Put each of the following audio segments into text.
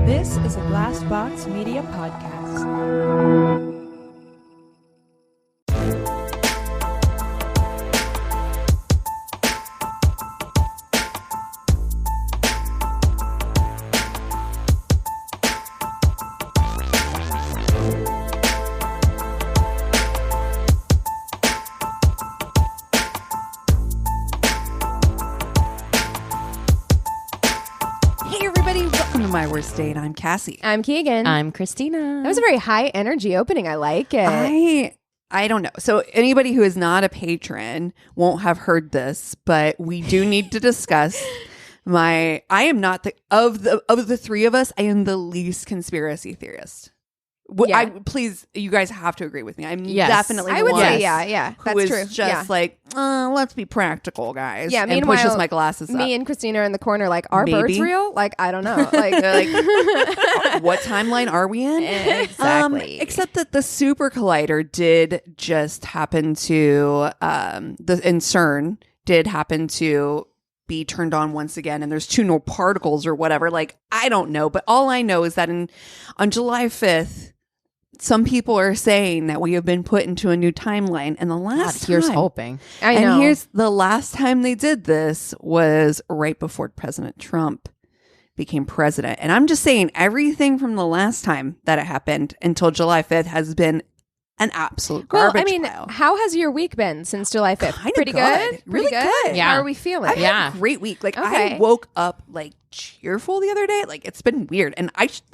This is a Glass Box Media podcast. My worst date. I'm Cassie. I'm Keegan. I'm Christina. That was a very high energy opening. I like it. I don't know. So anybody who is not a patron won't have heard this, but we do need to discuss I am not of the three of us, I am the least conspiracy theorist. Yeah. Please, you guys have to agree with me. I'm Yes. definitely I would one say, yeah. who That's is true. just like, let's be practical, guys. Yeah, and meanwhile, pushes my glasses up. Me and Christina are in the corner like, are birds Maybe. real? Like, I don't know. Like, They're like, what timeline are we in? Exactly. Except that the super collider did just happen to and CERN did happen to be turned on once again, and there's two new particles or whatever. Like, I don't know, but all I know is that on July 5th, some people are saying that we have been put into a new timeline, and the last Here's time, hoping. I know. and here's the last time they did this was right before President Trump became president. And I'm just saying, everything from the last time that it happened until July 5th has been an absolute garbage pile. how has your week been since July 5th? Kinda Pretty good. Really good. Yeah. How are we feeling? I've Yeah. had a great week. Like, Okay. I woke up like cheerful the other day. Like, it's been weird, and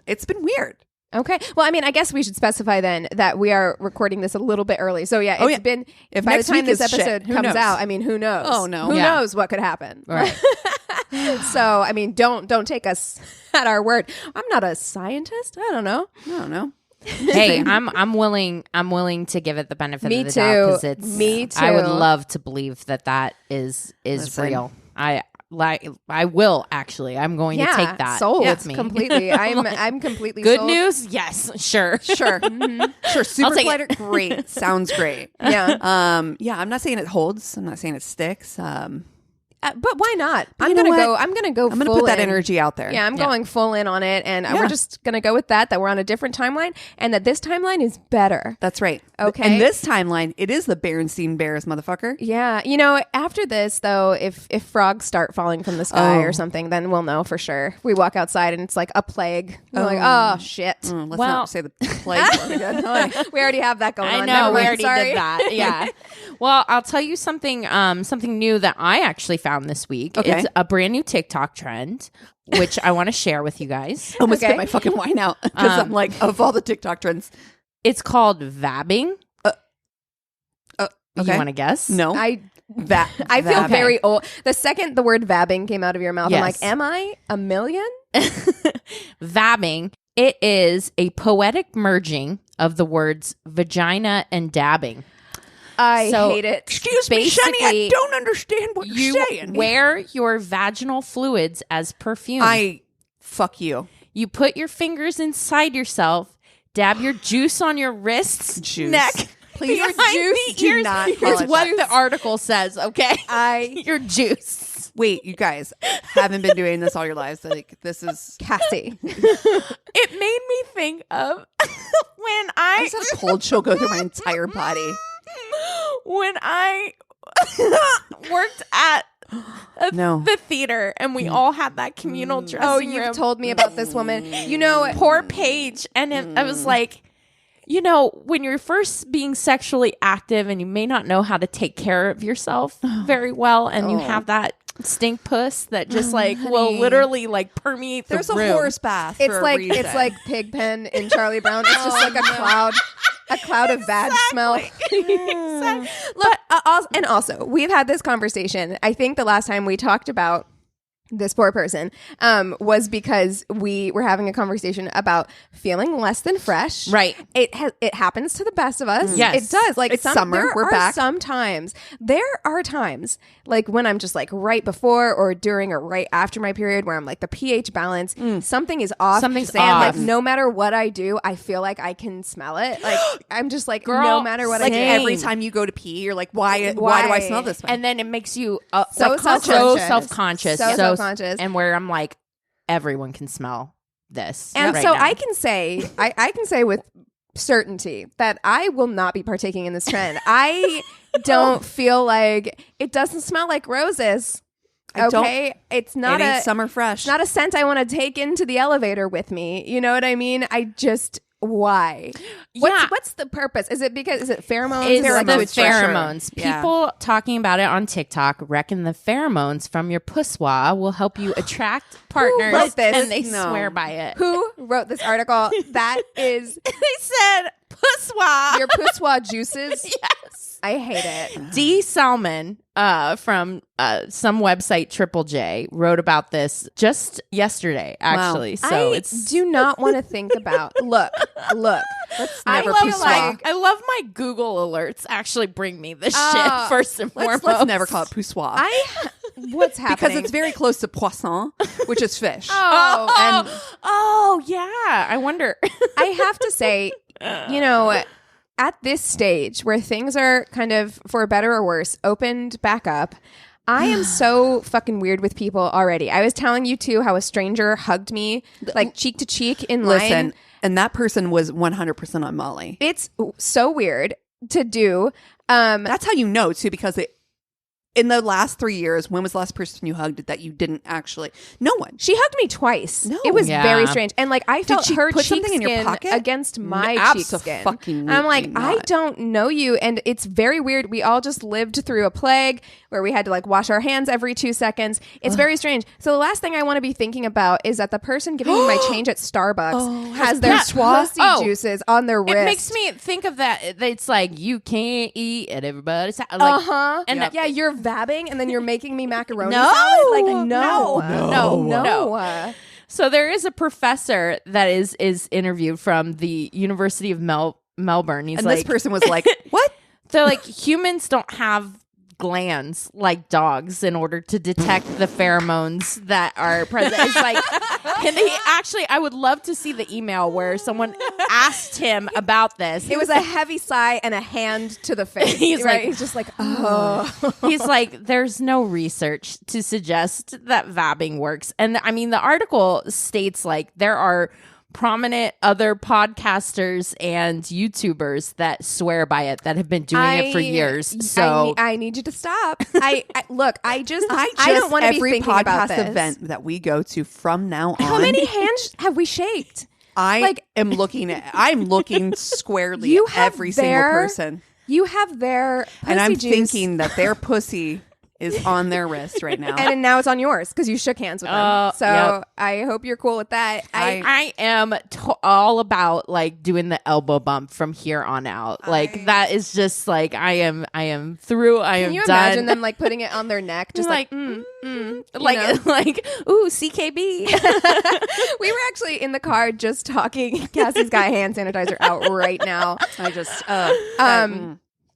it's been weird. Okay. Well, I mean, I guess we should specify then that we are recording this a little bit early. So yeah, it's been, If by the next time week this is shit, episode who comes knows? out, I mean, who knows? Oh, no. Who Yeah. knows what could happen? Right. So, I mean, don't take us at our word. I'm not a scientist. I don't know. I don't know. Hey, I'm willing to give it the benefit Me of the doubt too. because it's. Me I would too. love to believe that is Listen. real. I will actually. I'm going to take that. Sold. with me. Completely. I'm completely Good sold. news? Yes, sure. Sure. Mhm. Sure, super take collider, great. Sounds great. Yeah. Yeah, I'm not saying it holds. I'm not saying it sticks. But why not? You know what? I'm gonna go. I'm going to full put that in. energy out there. Yeah, I'm going full in on it, and Yeah. we're just gonna go with that we're on a different timeline, and that this timeline is better. That's right. Okay. And this timeline, it is the Berenstein Bears, motherfucker. Yeah, after this though, if frogs start falling from the sky or something, then we'll know for sure. We walk outside and it's like a plague. We're like, oh shit. Let's Well- not say the plague word again. We already have that going I on. know. Never We mind, already sorry. did that. Yeah. Well, I'll tell you something. Something new that I actually found this week. Okay. It's a brand new TikTok trend, which I want to share with you guys. I almost Okay. spit my fucking wine out because I'm like, of all the TikTok trends. It's called vabbing. Okay. You want to guess? No. I feel Vabbing. very old. The second the word vabbing came out of your mouth, I'm Yes. like, am I a million? Vabbing. It is a poetic merging of the words vagina and dabbing. I So, hate it. Excuse me, Shani, I Basically, don't understand what You you're saying. wear your vaginal fluids as perfume. Fuck you. You put your fingers inside yourself, dab your juice on your wrists, Juice. neck. Please, behind juice, the do ears. not Here's call it what juice. the article says, okay? I Your juice. Wait, you guys haven't been doing this all your lives. Like, this is... Cassie. It made me think of when I I just had a cold chill go through my entire body. when I worked at No. the theater and we all had that communal dressing Oh, room. you've told me about this woman. Poor Paige. And I was like, when you're first being sexually active and you may not know how to take care of yourself very well, and you have that stink puss that just will literally permeate the There's room. a horse bath. It's for a like reason. it's like Pigpen in Charlie Brown. It's just like a cloud of bad smell. Look, and also we've had this conversation. I think the last time we talked about this poor person was because we were having a conversation about feeling less than fresh. Right. It happens to the best of us. Yes. It does. Like It's summer. We're back. There are times like when I'm just like right before or during or right after my period where I'm like the pH balance, something is off. Something's and off. like no matter what I do, I feel like I can smell it. Like I'm just like Girl, no matter what like I do. every time you go to pee, you're like, why do I smell this way? And then it makes you So so self-conscious. self-conscious. So self-conscious. And where I'm like, everyone can smell this. And right so now. I can say with certainty that I will not be partaking in this trend. I don't feel like it doesn't smell like roses. Okay, it's not a summer fresh. It's not a scent I want to take into the elevator with me. You know what I mean? Why? What's the purpose? Is it pheromones? It's like the to attract- pheromones. Yeah. People talking about it on TikTok reckon the pheromones from your pussoir will help you attract partners. wrote this? And they No. swear by it. Who wrote this article? That is They said pussoir. your poussoir juices. Yes. I hate it. D. Salmon from some website, Triple J, wrote about this just yesterday, actually. So I it's do not want to think about. Look. Let's never poussoir. I love my Google alerts actually bring me this Oh, shit first and foremost. Let's never call it poussoir. What's happening? because it's very close to poisson, which is fish. Oh, yeah. I wonder. I have to say, at this stage where things are kind of, for better or worse, opened back up, I am so fucking weird with people already. I was telling you too how a stranger hugged me like cheek to cheek in line. Listen, and that person was 100% on Molly. It's so weird to do. That's how you know too, because in the last 3 years, when was the last person you hugged that you didn't actually? No one. She hugged me twice. No. It was Yeah. very strange. And like I felt she her put cheek something in your skin pocket? against my No, cheek skin. abso-fucking-lutely I'm like, I not. don't know you. And it's very weird. We all just lived through a plague where we had to like wash our hands every 2 seconds. It's very strange. So the last thing I want to be thinking about is that the person giving me my change at Starbucks has their pussy juices on their wrist. It makes me think of that. It's like you can't eat at everybody's house. Like, And Yep. yeah, you're vabbing and then you're making me macaroni No. salad. Like, no. So there is a professor that is interviewed from the University of Melbourne. He's And like, this person was like, "What?" they're like, humans don't have glands like dogs in order to detect the pheromones that are present. It's like, and they actually, I would love to see the email where someone asked him about this. It was a heavy sigh and a hand to the face. He's right? like- he's just like, oh. He's like, there's no research to suggest that vabbing works. And I mean, the article states like there are prominent other podcasters and YouTubers that swear by it that have been doing it for years. So I need you to stop. I look. I don't want to be every thinking about podcast this. event that we go to from now on. How many hands have we shaked? I'm looking squarely You at have every single person, You have their pussy and I'm juice, thinking that their pussy is on their wrist right now. and now it's on yours because you shook hands with them. So Yep. I hope you're cool with that. I am all about like doing the elbow bump from here on out. Like that is just like I am through. I am Can you done. imagine them like putting it on their neck, just like like you like know? like ooh CKB. We were actually in the car just talking. Cassie's got hand sanitizer out right now. I just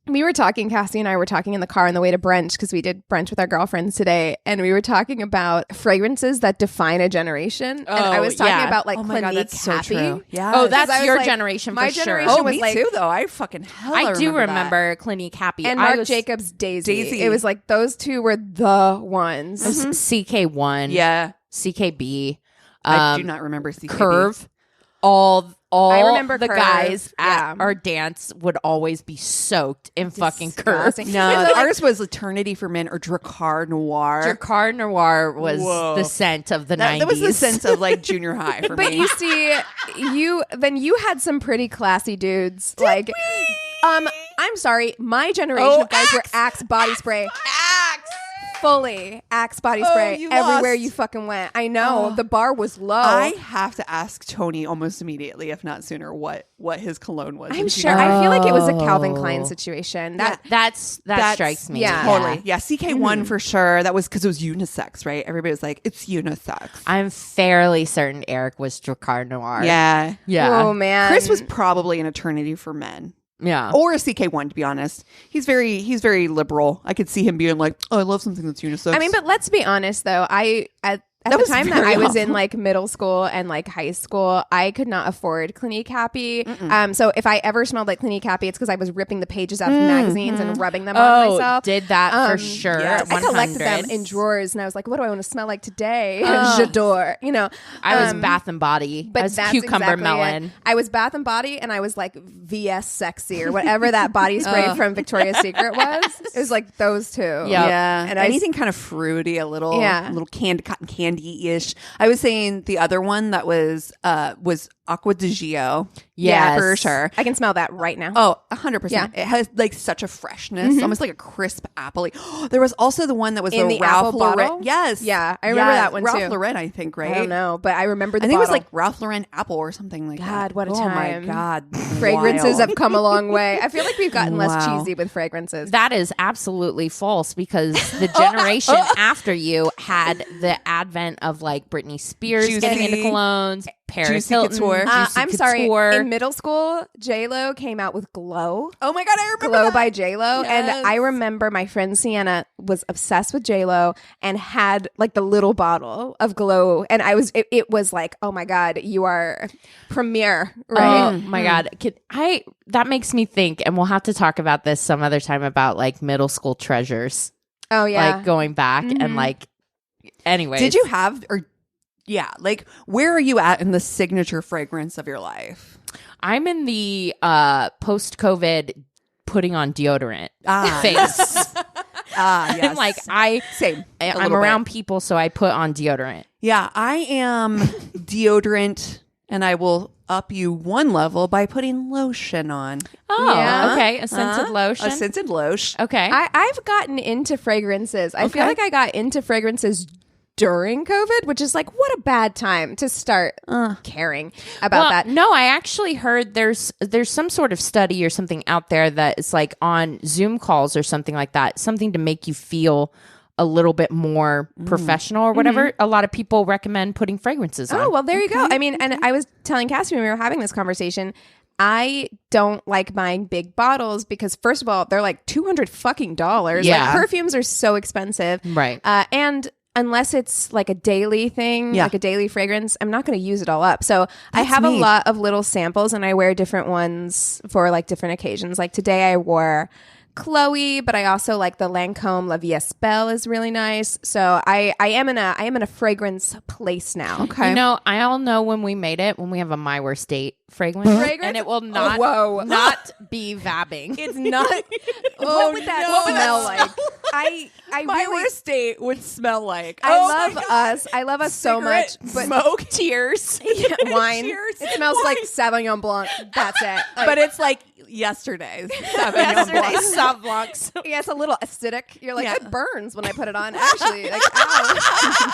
We were talking, Cassie and I were talking in the car on the way to brunch because we did brunch with our girlfriends today, and we were talking about fragrances that define a generation. And I was talking yeah. about like oh my god, Clinique that's so Happy. true. Yeah. Oh, 'Cause that's I was your like, generation my for sure. generation oh, was me like- too. Though I fucking I do that. remember Clinique Happy. And I Marc was Jacobs Daisy. Daisy. It was like those two were the ones. CK1, Yeah, CKB, I do not remember CKB. Curve. All I remember the Curve, guys at yeah. our dance would always be soaked in fucking Curve. Disgusting. No, Like- ours was Eternity for Men or Dracar Noir. Dracar Noir was Whoa. the scent of the 90s. That was the sense of like junior high for But me. you see, you had some pretty classy dudes. I'm sorry, my generation of guys were Axe body spray. Fully Axe body spray you everywhere lost. you fucking went. I know the bar was low. I have to ask Tony almost immediately, if not sooner, what his cologne was. I'm in sure. junior high. I feel like it was a Calvin Klein situation. That that That's- strikes me. yeah. Totally. Yeah, CK1 for sure. That was because it was unisex, right? Everybody was like, it's unisex. I'm fairly certain Eric was Dracar Noir. Yeah. Yeah. Oh man, Chris was probably an Eternity for Men. Yeah. Or a CK1, to be honest. He's very liberal. I could see him being like, oh, I love something that's unisex. I mean, but let's be honest though. At the time that I was in like middle school and like high school, I could not afford Clinique Happy. So if I ever smelled like Clinique Happy, it's because I was ripping the pages out of magazines and rubbing them on myself. Did that for sure. Yes. I collected them in drawers, and I was like, "What do I want to smell like today?" J'adore. You know, I was Bath and Body. but I was that's Cucumber exactly Melon. it. I was Bath and Body, and I was like VS Sexy or whatever that body spray from Victoria's Secret was. It was like those two. Yeah, and anything kind of fruity, a little cotton candy ish. I was saying the other one that was Aqua di Gio. Yeah, for sure. I can smell that right now. Oh, 100%. Yeah. It has like such a freshness, almost like a crisp apple. There was also the one that was in the Ralph apple Lauren. bottle. Yes. Yeah, I remember that one too. Ralph Lauren, I think, right? I don't know, but I remember the I think bottle. it was like Ralph Lauren apple or something like that. God, what a time. time. Oh my God. Fragrances Wild. have come a long way. I feel like we've gotten less Wow. cheesy with fragrances. That is absolutely false because the generation after you had the advent of like Britney Spears Juicy. getting into colognes, Paris Juicy Hilton. Couture. Juicy I'm sorry. Couture. In middle school, J-Lo came out with Glow. Oh my God, I remember Glow that. by J-Lo. Yes. And I remember my friend Sienna was obsessed with J-Lo and had like the little bottle of Glow. And it was like, oh my God, you are premier, right? Oh my God. That makes me think, and we'll have to talk about this some other time about like middle school treasures. Oh yeah. Like going back and like, anyways. Did you have, like, where are you at in the signature fragrance of your life? I'm in the post-COVID putting on deodorant phase. Yes. And like Same. I'm around people, so I put on deodorant. Yeah, I am deodorant, and I will up you one level by putting lotion on. Oh, Yeah. okay. A scented lotion. A scented lotion. Okay. I've gotten into fragrances. I feel like I got into fragrances during COVID, which is like, what a bad time to start caring about that. No, I actually heard there's some sort of study or something out there that is like on Zoom calls or something like that, something to make you feel a little bit more professional or whatever. A lot of people recommend putting fragrances on. Oh, well, there you go. I mean, and I was telling Cassie when we were having this conversation, I don't like buying big bottles because, first of all, they're like $200 fucking dollars. Yeah. Like, perfumes are so expensive. Right. And unless it's like a daily thing, like a daily fragrance, I'm not going to use it all up. So I have a lot of little samples and I wear different ones for like different occasions. Like today I wore Chloe, but I also like the Lancôme La Vie Belle is really nice. So I am in a fragrance place now. Okay. You know, I all know when we made it, when we have a My Worst Date fragrance, and it will not not be vabbing. It's not. What would that smell like? My worst date would smell like. I love us so much. But Smoke, tears, wine. Cheers. It smells like Sauvignon Blanc. That's it. Like, but it's like yesterday's. Yesterday's Sauv Blancs. yeah, it's a little acidic. You're like, it burns when I put it on. Actually, like, ow.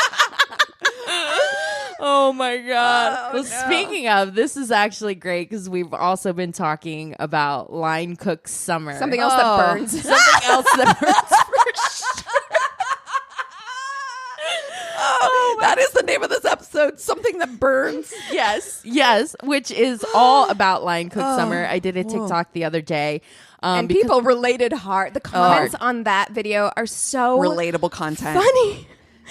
Oh my God. Well, speaking of, this is actually great because we've also been talking about Line Cook Summer. Something else that burns. Something else that burns for sure. That is the name of this episode. Something that burns. Yes, which is all about Line Cook Summer. I did a TikTok the other day. And people related hard. The comments on that video are so Relatable content. funny.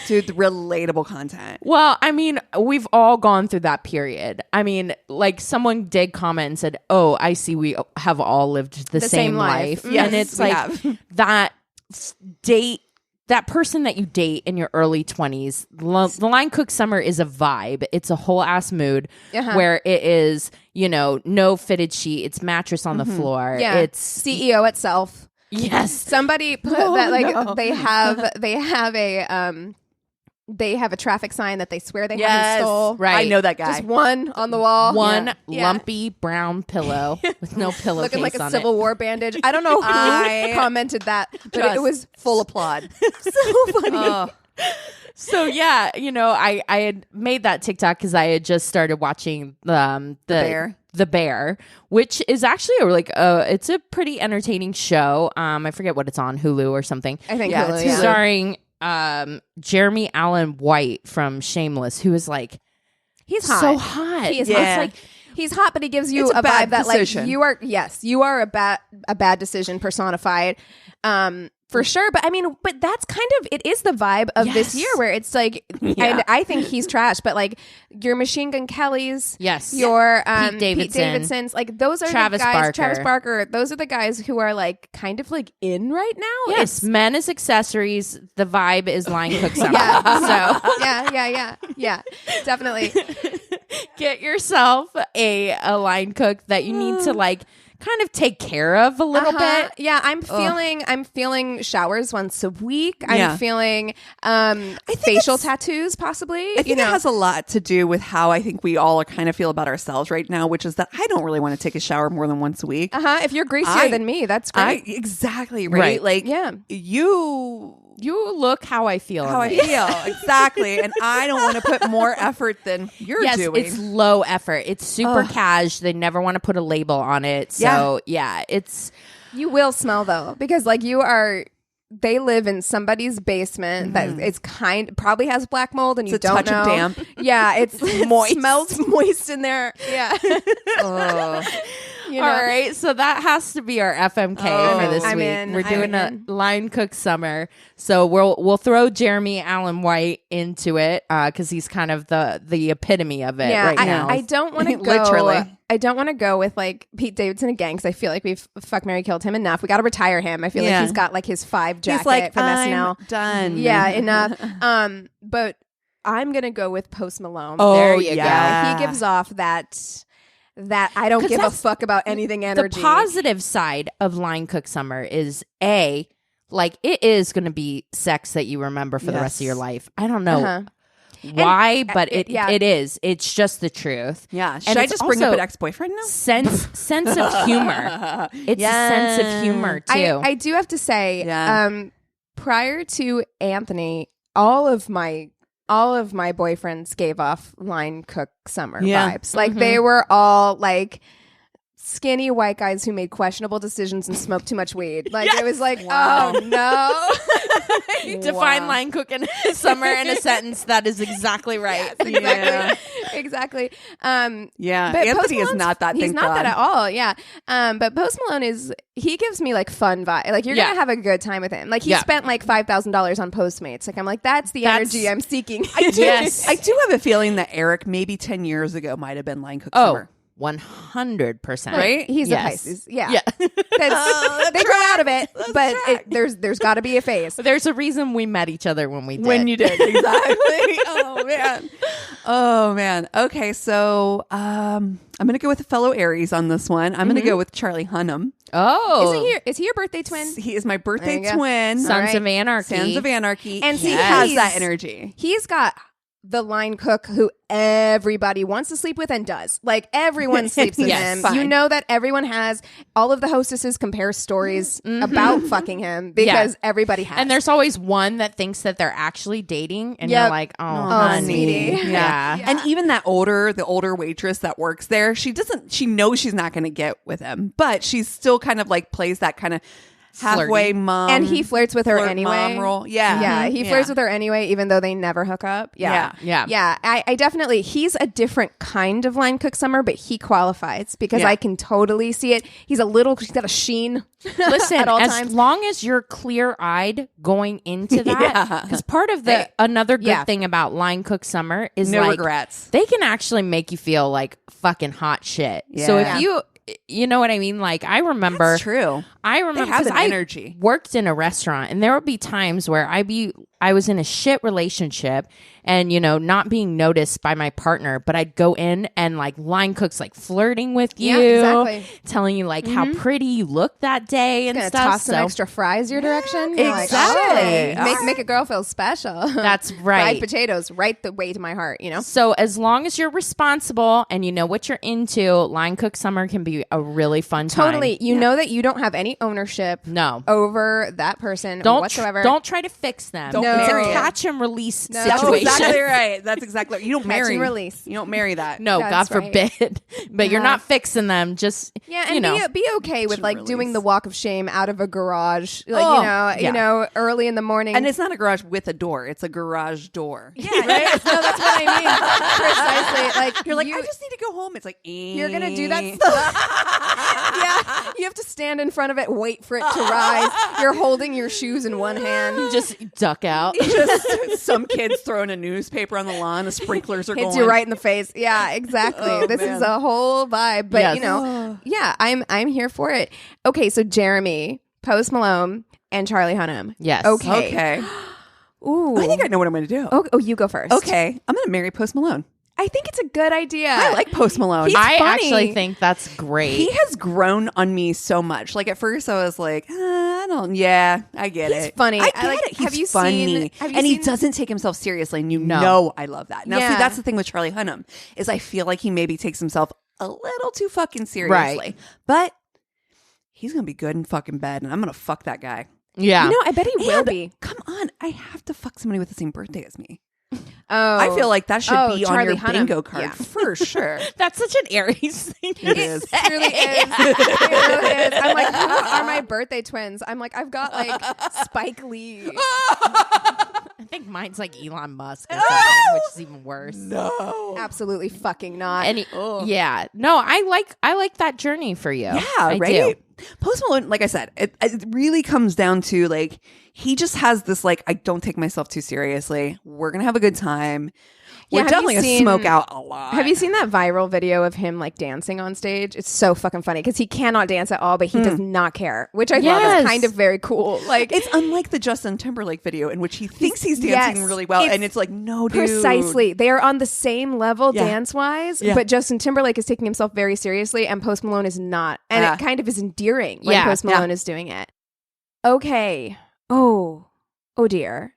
Dude, relatable content. Well, I mean, we've all gone through that period. I mean, like someone did comment and said, "Oh, I see we have all lived the same life." Yes, and it's we like have. that date, that person that you date in your early 20s, the Line Cook Summer is a vibe. It's a whole ass mood where it is, you know, no fitted sheet. It's mattress on the floor. Yeah. It's CEO itself. yes. Somebody put that like they have a traffic sign that they swear they haven't stole. Right. I know that guy. Just one on the wall. One Yeah. lumpy brown pillow with no pillowcase Looking like a on Civil it. War bandage. I don't know who commented that, but it was full applaud. so funny. So yeah, you know, I had made that TikTok because I had just started watching the Bear, which is actually it's a pretty entertaining show. I forget what it's on, Hulu or something. I think Yeah, Hulu, it's yeah. Starring Jeremy Allen White from Shameless, who is like He's hot. so hot. He is Yeah. hot. It's like he's hot, but he gives you It's a a bad vibe that decision. like you are a bad decision personified. For sure. But I mean, but that's kind of, it is the vibe of this year where it's like, and I think he's trash, but like your Machine Gun Kellys, your Pete Davidsons, like those are Travis the guys, Barker. Travis Barker, those are the guys who are like kind of like in right now. Yes, men as accessories. The vibe is line cook summer. Yeah, definitely. Get yourself a line cook that you need to like kind of take care of a little bit. Yeah, I'm feeling showers once a week. I'm feeling facial tattoos possibly. I think it has a lot to do with how I think we all kind of feel about ourselves right now, which is that I don't really want to take a shower more than once a week. If you're greasier than me, that's great. Exactly, right? Like You look how I feel. Exactly. And I don't want to put more effort than you're doing. It's low effort. It's super cash. They never want to put a label on it. So it's. You will smell though, because like they live in somebody's basement that is probably has black mold and it's you don't know. Touch of damp. Yeah, it moist. smells moist in there. Yeah. All right, so that has to be our FMK for this week. We're doing a line cook summer, so we'll throw Jeremy Allen White into it because he's kind of the epitome of it right now. I don't want to go. Literally. I don't want to go with like Pete Davidson again because I feel like we've fuck, marry, killed him enough. We got to retire him. I feel like he's got like his 5 jacket he's like, from I'm SNL. Done. Yeah, enough. But I'm gonna go with Post Malone. Oh, there you go. He gives off that I don't give a fuck about anything energy. The positive side of line cook summer is like it is going to be sex that you remember for the rest of your life. I don't know why, but it is. It's just the truth. Yeah. Should I just bring up an ex-boyfriend now? Sense of humor. It's a sense of humor too. I do have to say, prior to Anthony, all of my boyfriends gave off line cook summer vibes. Like they were all like skinny white guys who made questionable decisions and smoked too much weed. Like it was like, oh no. Define line cook in summer in a sentence. That is exactly right. Yes, exactly. But Anthony is not that. He's not that at all. Yeah. But Post Malone he gives me like fun vibe. Like you're gonna have a good time with him. Like he spent like $5,000 on Postmates. Like I'm like, that's the energy I'm seeking. I do have a feeling that Eric maybe 10 years ago might have been line cook summer. 100%. Right? He's a Pisces. Yeah. They grow out of it, but there's got to be a phase. There's a reason we met each other when we did. When you did. Exactly. Oh, man. Okay, so I'm going to go with a fellow Aries on this one. I'm going to go with Charlie Hunnam. Oh. Is he your birthday twin? He is my birthday twin. Sons of Anarchy. And he has that energy. He's got the line cook who everybody wants to sleep with and does. Like everyone sleeps with him. Fine. You know that everyone has, all of the hostesses compare stories about fucking him because everybody has. And there's always one that thinks that they're actually dating and you're like, honey. Sweetie. Yeah. And even the older waitress that works there, she knows she's not going to get with him, but she's still kind of like plays that kind of halfway mom, and he flirts with her anyway. Mom role. He flirts with her anyway, even though they never hook up. Yeah. I definitely. He's a different kind of line cook summer, but he qualifies because I can totally see it. He's got a sheen. Listen, at all as times. long as you're clear-eyed going into that, because part of another good thing about line cook summer is no like regrets. They can actually make you feel like fucking hot shit. Yeah. So if you know what I mean? Like I remember. That's true. I remember because I energy. Worked in a restaurant, and there would be times where I was in a shit relationship and, not being noticed by my partner, but I'd go in and like line cooks like flirting with you, telling you like how pretty you look that day and stuff. Toss some extra fries your direction. You're exactly. Like, make a girl feel special. That's right. Fried potatoes, right the way to my heart, So as long as you're responsible and you know what you're into, line cook summer can be a really fun time. Totally. You know that you don't have any ownership over that person whatsoever. Don't try to fix them. Don't it's marry a it. catch and release That's situation. exactly right. That's exactly right. You don't marry. And release. You don't marry that. No, That's God forbid. But you're not fixing them. Just be okay with like doing the walk of shame out of a garage, like early in the morning. And it's not a garage with a door; it's a garage door. Yeah, right. No, that's what I mean. Precisely. Like you're like, I just need to go home. It's like you're gonna do that stuff. Yeah, you have to stand in front of it, wait for it to rise. You're holding your shoes in one hand. Just duck out. Just some kids throwing a newspaper on the lawn. The sprinklers are Hits going. you right in the face. Yeah, exactly. This is a whole vibe. But Yes. you know, yeah, I'm here for it. Okay, so Jeremy, Post Malone, and Charlie Hunnam. Yes. Okay. Ooh. I think I know what I'm going to do. Oh, you go first. Okay. I'm going to marry Post Malone. I think it's a good idea. I like Post Malone. I funny. actually think that's great. He has grown on me so much. Like at first I was like, I get He's it. funny. I get I like- it. He's have you funny. seen- have you and he seen- doesn't take himself seriously. And you No. know I love that. Now, Yeah. see, that's the thing with Charlie Hunnam is I feel like he maybe takes himself a little too fucking seriously. Right. But he's going to be good in fucking bed and I'm going to fuck that guy. yeah. You know, I bet he will And be. come on. I have to fuck somebody with the same birthday as me. Oh, I feel like that should be Charlie on your Hunnam. bingo card Yeah. for sure. That's such an Aries thing. It is. It really is. It really is. I'm like, who are my birthday twins? I'm like, I've got like Spike Lee. I think mine's like Elon Musk or something, which is even worse. No. Absolutely fucking not. And yeah, no, I like that journey for you. Yeah, I right? do. Post Malone, like I said, it really comes down to like, he just has this like, I don't take myself too seriously. We're going to have a good time. Yeah, We're have definitely you going to seen- smoke out a lot. Have you seen that viral video of him like dancing on stage? It's so fucking funny because he cannot dance at all, but he does not care, which I thought Yes. is kind of very cool. Like It's unlike the Justin Timberlake video in which he thinks he's dancing Yes. really well. It's And it's like, no, dude. precisely, they are on the same level Yeah. dance wise, Yeah. but Justin Timberlake is taking himself very seriously, and Post Malone is not, and Yeah. it kind of is endearing when Yeah. Post Malone is doing it. Okay. Oh dear.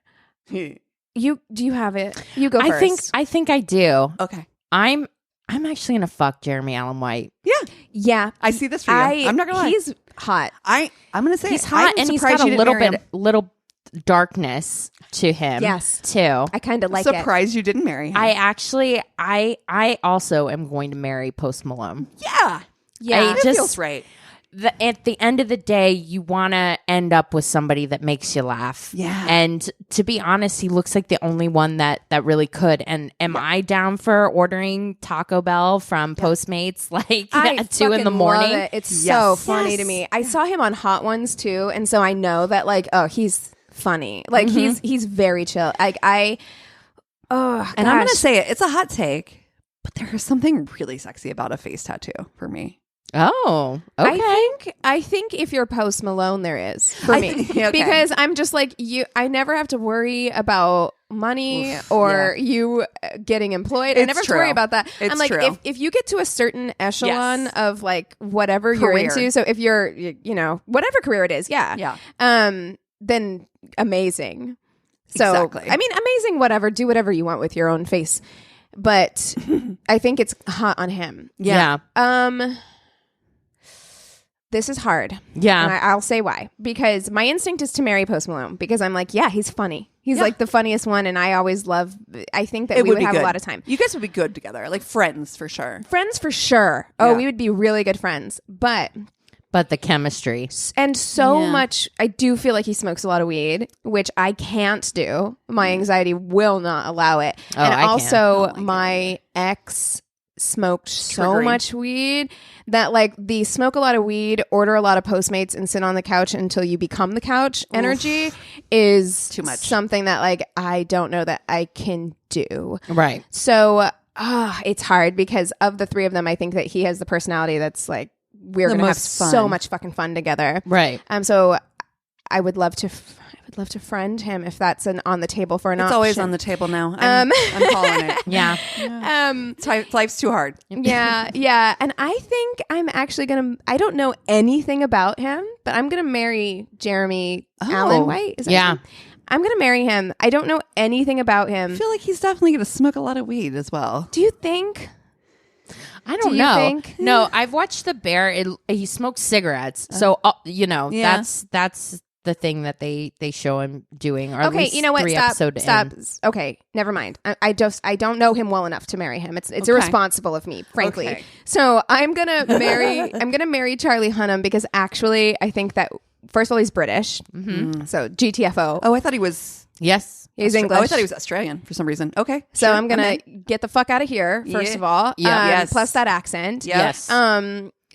Do you have it? You go first. I think I do. Okay. I'm actually gonna fuck Jeremy Allen White. Yeah, I see this for you. I'm not going to lie. He's hot. I'm going to say He's it. hot I'm and he's surprised got you a didn't little marry bit him. little darkness to him. Yes. too. I kind of like Surprised you didn't marry him. I also am going to marry Post Malone. yeah. Yeah. It just- feels right. At the end of the day, you want to end up with somebody that makes you laugh. Yeah. And to be honest, he looks like the only one that really could. And am I down for ordering Taco Bell from Postmates like at 2 in the morning? Love it. It's Yes. so funny to Yes. me. I saw him on Hot Ones too, and so I know that like, oh, he's funny. Like he's very chill. Like and And I'm going to say it. It's a hot take, but there is something really sexy about a face tattoo for me. Oh, okay. I think if you're Post Malone, there is for I me think- okay. because I'm just like you. I never have to worry about money or you getting employed. I It's never have to true. worry about that. It's I'm like, true. if you get to a certain echelon Yes. of like whatever you're Career. into, so if you're, you know, whatever career it is, yeah, then amazing. So Exactly. I mean, amazing. Whatever, do whatever you want with your own face, but I think it's hot on him. Yeah. This is hard. Yeah. And I'll say why. Because my instinct is to marry Post Malone because I'm like, yeah, he's funny. He's like the funniest one. And I always love, I think that we would be have good. a lot of time. You guys would be good together, like friends for sure. Friends for sure. Oh, Yeah. we would be really good friends. But, But the chemistry. and so Yeah. much, I do feel like he smokes a lot of weed, which I can't do. My anxiety will not allow it. Oh, And I can. also, my ex smoked so Triggering. much weed that like the smoke a lot of weed, order a lot of Postmates, and sit on the couch until you become the couch energy is Too much. something that like I don't know that I can do. Right. So it's hard because of the three of them, I think that he has the personality that's like we're The gonna have most so fun. much fucking fun together. Right. So I would love to friend him if that's on the table for an It's option. always on the table now. I'm calling it. Yeah. Life's too hard. Yeah. And I think I'm actually I don't know anything about him, but I'm gonna marry Jeremy Allen White. Is that Yeah. his name? I'm gonna marry him. I don't know anything about I him. feel like he's definitely going to smoke a lot of weed as well. Do you think? I don't Do you know. think? No, I've watched The Bear. He smokes cigarettes. So, Yeah. that's the thing that they show him doing. Or at Okay, least you know what? 3 Stop. episodes Stop. in. Okay, never mind. I don't know him well enough to marry him. It's irresponsible of me, frankly. Okay. So I'm gonna marry Charlie Hunnam because actually I think that first of all he's British, so GTFO. Oh, I thought he was... Yes. He's English. Oh, I thought he was Australian for some reason. Okay. So sure. I'm gonna in. get the fuck out of here. First Yeah. of all, Yeah. Yes. plus that accent. Yeah. Yes.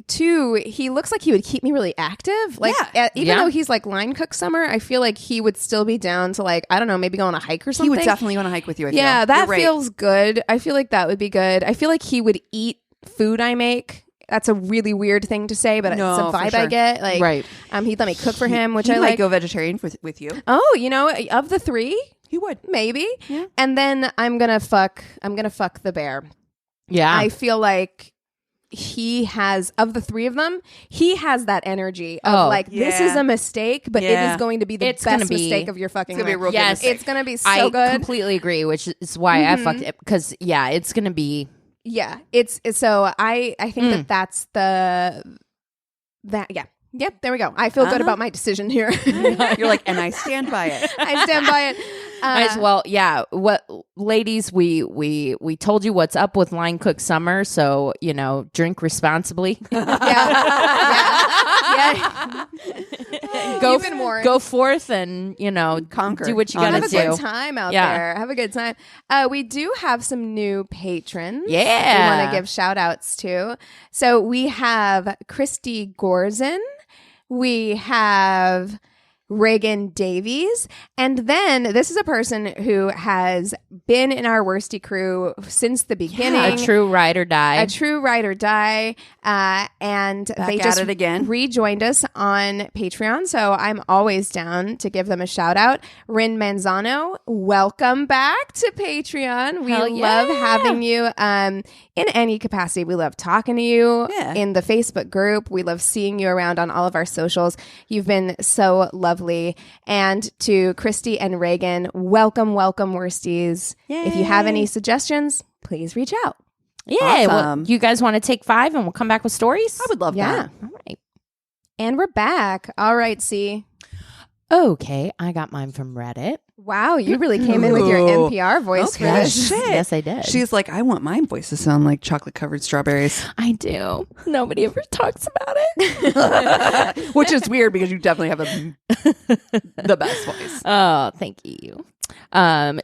two, he looks like he would keep me really active. Like, even though he's like line cook summer, I feel like he would still be down to like, I don't know, maybe go on a hike or something. He would definitely go on a hike with you. That feels good. I feel like that would be good. I feel like he would eat food I make. That's a really weird thing to say, but it's a vibe I get. Like, right. He'd let me cook for him, which I like. Go vegetarian with you. Oh, you know, of the three, he would maybe. Yeah. And then I'm gonna fuck the bear. Yeah, I feel like he has, of the three of them, he has that energy of this is a mistake, but it is going to be the best mistake of your fucking life. Yes, it's gonna be so good. I completely agree, which is why I fucked it, because it's gonna be. Yeah, it's so I think that's there we go. I feel good about my decision here. You're like, and I stand by it. I stand by it. As well, what, ladies, we told you what's up with line cook summer, so drink responsibly. Go forth and conquer. Do what you gotta do. Have a good time out there. Have a good time. We do have some new patrons. Yeah, we want to give shout outs to. So we have Christy Gorzen. We have Reagan Davies. And then this is a person who has been in our Worsty crew since the beginning. A true ride or die. And back they just at it again. rejoined us on Patreon. So I'm always down to give them a shout out. Rin Manzano, welcome back to Patreon. We love having you in any capacity. We love talking to you in the Facebook group. We love seeing you around on all of our socials. You've been so lovely. And to Christy and Reagan, welcome Worsties. Yay. If you have any suggestions, please reach out. Yeah. Awesome. Well, you guys want to take 5 and we'll come back with stories? I would love that. All right. And we're back. All right, C. Okay, I got mine from Reddit. Wow, you really came in with your NPR voice for this. Yes, I did. She's like, I want my voice to sound like chocolate-covered strawberries. I do. Nobody ever talks about it. Which is weird because you definitely have the best voice. Oh, thank you.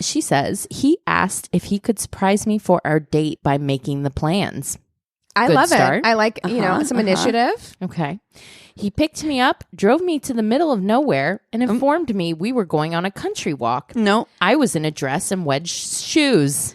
She says, he asked if he could surprise me for our date by making the plans. I Good love start. it. I like, some initiative. Okay. He picked me up, drove me to the middle of nowhere, and informed me we were going on a country walk. No. I was in a dress and wedge shoes.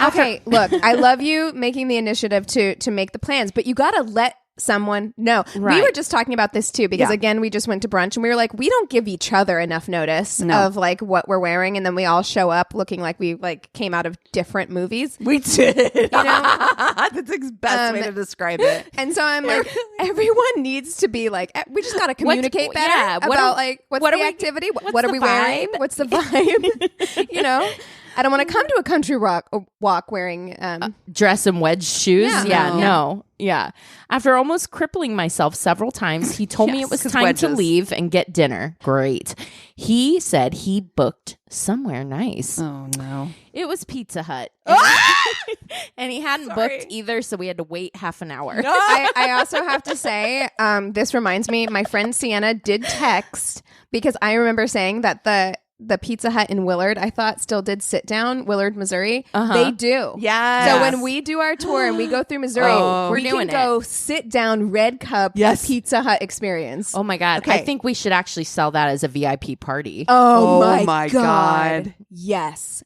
Okay, look, I love you making the initiative to make the plans, but you got to let someone know. Right. We were just talking about this too, because again, we just went to brunch and we were like, we don't give each other enough notice of like what we're wearing, and then we all show up looking like we like came out of different movies. We did. That's the best way to describe it. And so I'm like, everyone needs to be like, we just got to communicate better about like what's the activity, what are we wearing, what's the vibe, I don't want to come to a country walk wearing dress and wedge shoes. No. Yeah. After almost crippling myself several times, he told me it was time to leave and get dinner. Great. He said he booked somewhere nice. Oh, no. It was Pizza Hut. And he hadn't booked either, so we had to wait half an hour. No. I also have to say, this reminds me, my friend Sienna did text, because I remember saying that the Pizza Hut in Willard, I thought, still did sit down, Willard, Missouri. They do. Yes. So when we do our tour and we go through Missouri, we can go sit down red cup Pizza Hut experience. Oh my God. Okay. I think we should actually sell that as a VIP party. Oh my God. Yes.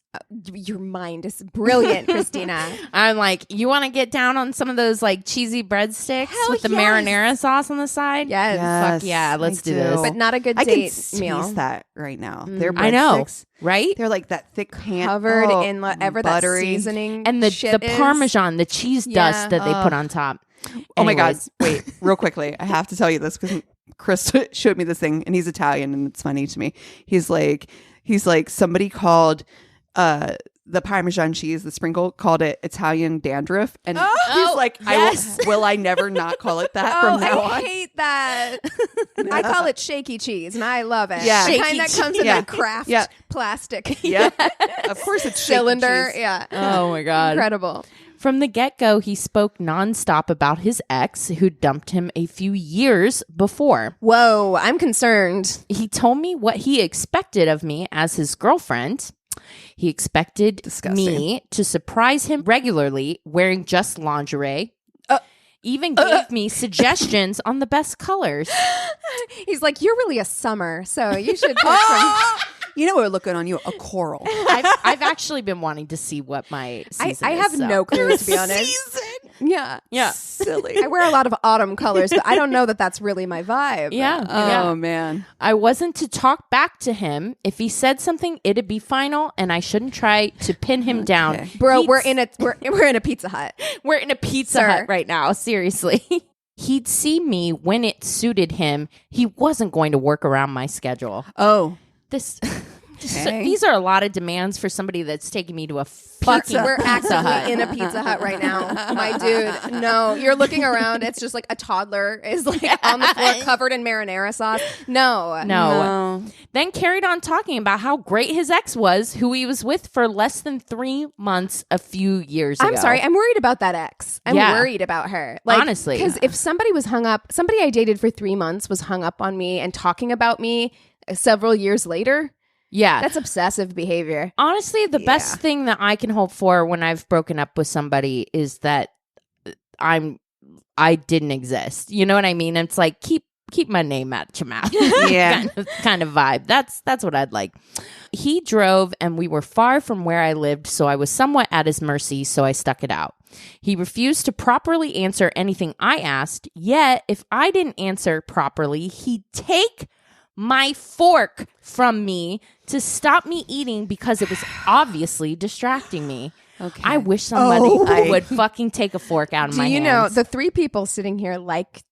Your mind is brilliant, Christina. I'm like, you want to get down on some of those like cheesy breadsticks with the marinara sauce on the side? Yes. Fuck yeah, let's do this. But not a good I can date taste meal. that right now. They're I know, breadsticks. right? They're like that thick pan covered in whatever buttery. that seasoning And the shit is. Parmesan, the cheese dust that they put on top. Oh my God. Anyways. Wait, real quickly. I have to tell you this because Chris showed me this thing, and he's Italian, and it's funny to me. He's like somebody called the Parmesan cheese, the sprinkle, called it Italian dandruff. And he's like, yes. will I never not call it that from now on? I hate that. I call it shaky cheese, and I love it. Yeah. The Shaky kind that comes in that craft plastic. Yeah. Of course it's shaky cylinder. cheese. Yeah. Oh my God. Incredible. From the get-go, he spoke nonstop about his ex who dumped him a few years before. Whoa, I'm concerned. He told me what he expected of me as his girlfriend. He expected me to surprise him regularly wearing just lingerie. Even gave me suggestions on the best colors. He's like, you're really a summer, so you should pick some. You know, we're looking on you, a coral. I've actually been wanting to see what my season I have is, so. no clue, to be honest. Yeah. Silly. I wear a lot of autumn colors, but I don't know that that's really my vibe. Yeah. Oh, man. I wasn't to talk back to him. If he said something, it'd be final, and I shouldn't try to pin him down. Bro, we're in a Pizza Hut. We're in a Pizza Hut right now, seriously. He'd see me when it suited him. He wasn't going to work around my schedule. Oh. These are a lot of demands for somebody that's taking me to a fucking We're Pizza Hut. actively in a Pizza Hut right now. My dude, no. You're looking around. It's just like a toddler is like on the floor covered in marinara sauce. No. Then carried on talking about how great his ex was, who he was with for less than 3 months a few years ago. I'm sorry. I'm worried about that ex. I'm worried about her. Like, honestly. Because if somebody I dated for 3 months was hung up on me and talking about me several years later, that's obsessive behavior. Honestly, the best thing that I can hope for when I've broken up with somebody is that I didn't exist. You know what I mean? It's like keep my name out your mouth. kind of vibe. That's what I'd like. He drove and we were far from where I lived, so I was somewhat at his mercy, so I stuck it out. He refused to properly answer anything I asked, yet if I didn't answer properly, he'd take my fork from me to stop me eating because it was obviously distracting me. Okay. I wish somebody would fucking take a fork out of my hands. Do you know, the 3 people sitting here like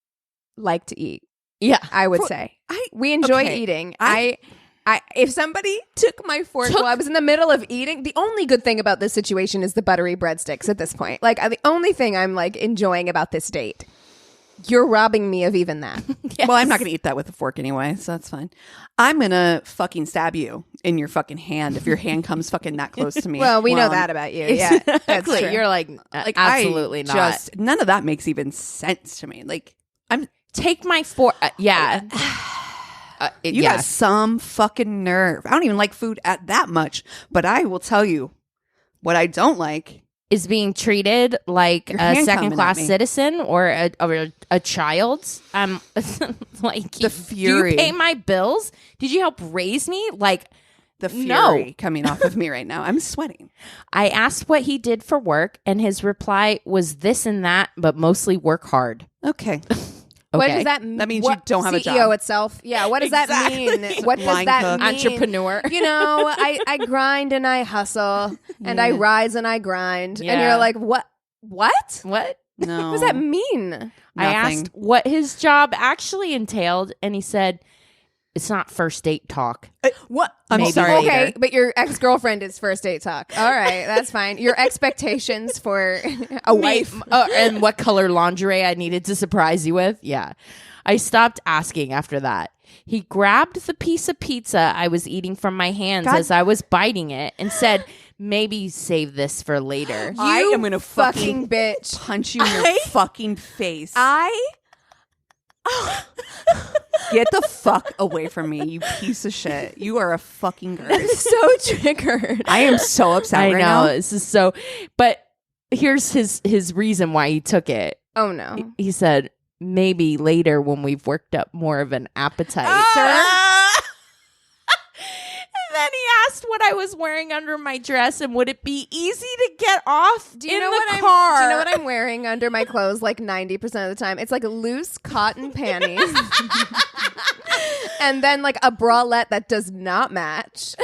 to eat. Yeah. I would say. We enjoy eating. If somebody took my fork while I was in the middle of eating, the only good thing about this situation is the buttery breadsticks at this point. Like, the only thing I'm like enjoying about this date. You're robbing me of even that. Yes. Well, I'm not going to eat that with a fork anyway, so that's fine. I'm going to fucking stab you in your fucking hand if your hand comes fucking that close to me. Well, we know that about you. Yeah, that's true. You're like absolutely not. None of that makes even sense to me. Like, take my fork. Yeah. You got some fucking nerve. I don't even like food at that much, but I will tell you what I don't like is being treated like a second-class citizen or a child. Like, the fury. Do you pay my bills? Did you help raise me? Like, the fury coming off of me right now. I'm sweating. I asked what he did for work, and his reply was this and that, but mostly work hard. Okay. What does that mean? That means you don't have a job. CEO itself. Yeah. What does that mean? What does that mean? Entrepreneur. You know, I grind and I hustle and I rise and I grind. Yeah. And you're like, what? What? No. What does that mean? Nothing. I asked what his job actually entailed, and he said, it's not first date talk. What? I'm Maybe sorry. Okay, later. but your ex-girlfriend is first date talk. All right, that's fine. Your expectations for a wife. And what color lingerie I needed to surprise you with. Yeah. I stopped asking after that. He grabbed the piece of pizza I was eating from my hands as I was biting it and said, maybe save this for later. I am going to fucking bitch. punch you in your fucking face. Get the fuck away from me, you piece of shit. You are a fucking girl. I'm so triggered. I am so upset I right know. now. This is so... But here's his reason why he took it. Oh, no. He said, maybe later when we've worked up more of an appetite. And then he asked what I was wearing under my dress and would it be easy to get off Do you in know the what car. Do you know what I'm wearing under my clothes like 90% of the time? It's like loose cotton panties. And then like a bralette that does not match.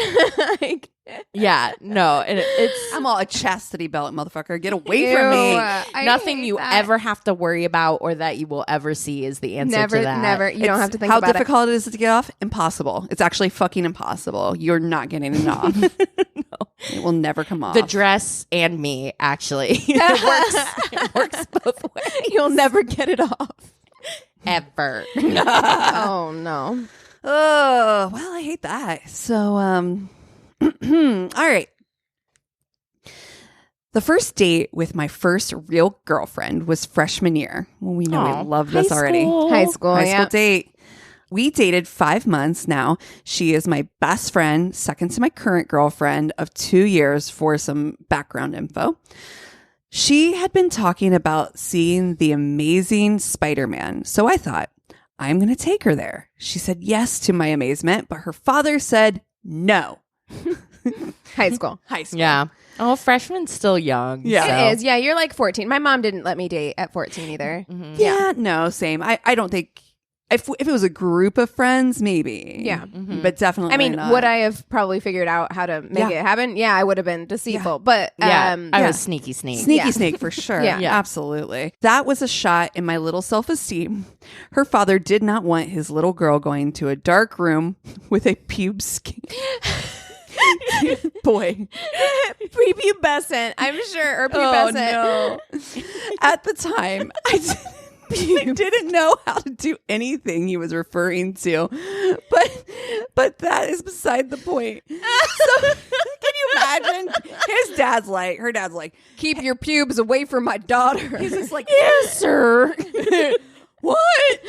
Like, Yeah, no, and it's I'm all a chastity belt, motherfucker. Get away from me. nothing you ever have to worry about or that you will ever see is the answer to that. Never. You don't have to think how about difficult it is to get off. Impossible. It's actually fucking impossible. You're not getting it off. No. It will never come off. The dress and me, actually. It works both ways. You'll never get it off. Ever. Oh, no. Oh, well, I hate that. So, all right. The first date with my first real girlfriend was freshman year. Well, we know we love this already. High school date. We dated 5 months now. She is my best friend, second to my current girlfriend of 2 years for some background info. She had been talking about seeing the amazing Spider-Man, so I thought, I'm going to take her there. She said yes to my amazement, but her father said no. High school. Yeah. Oh, freshman's still young. Yeah. It is. Yeah, you're like 14. My mom didn't let me date at 14 either. Mm-hmm. Yeah, no, same. I don't think if it was a group of friends, maybe. Yeah. Mm-hmm. But definitely I mean, not. would I have probably figured out how to make it happen? Yeah, I would have been deceitful. But Yeah. I yeah. was sneaky. Sneaky Yeah. snake for sure. Yeah. Absolutely. That was a shot in my little self-esteem. Her father did not want his little girl going to a dark room with a pubescent boy. Prepubescent, I'm sure, or pubescent. Oh, no. At the time, I didn't know how to do anything he was referring to, but that is beside the point. So, can you imagine? Her dad's like, Keep your pubes away from my daughter. he's just like, yes, sir. What?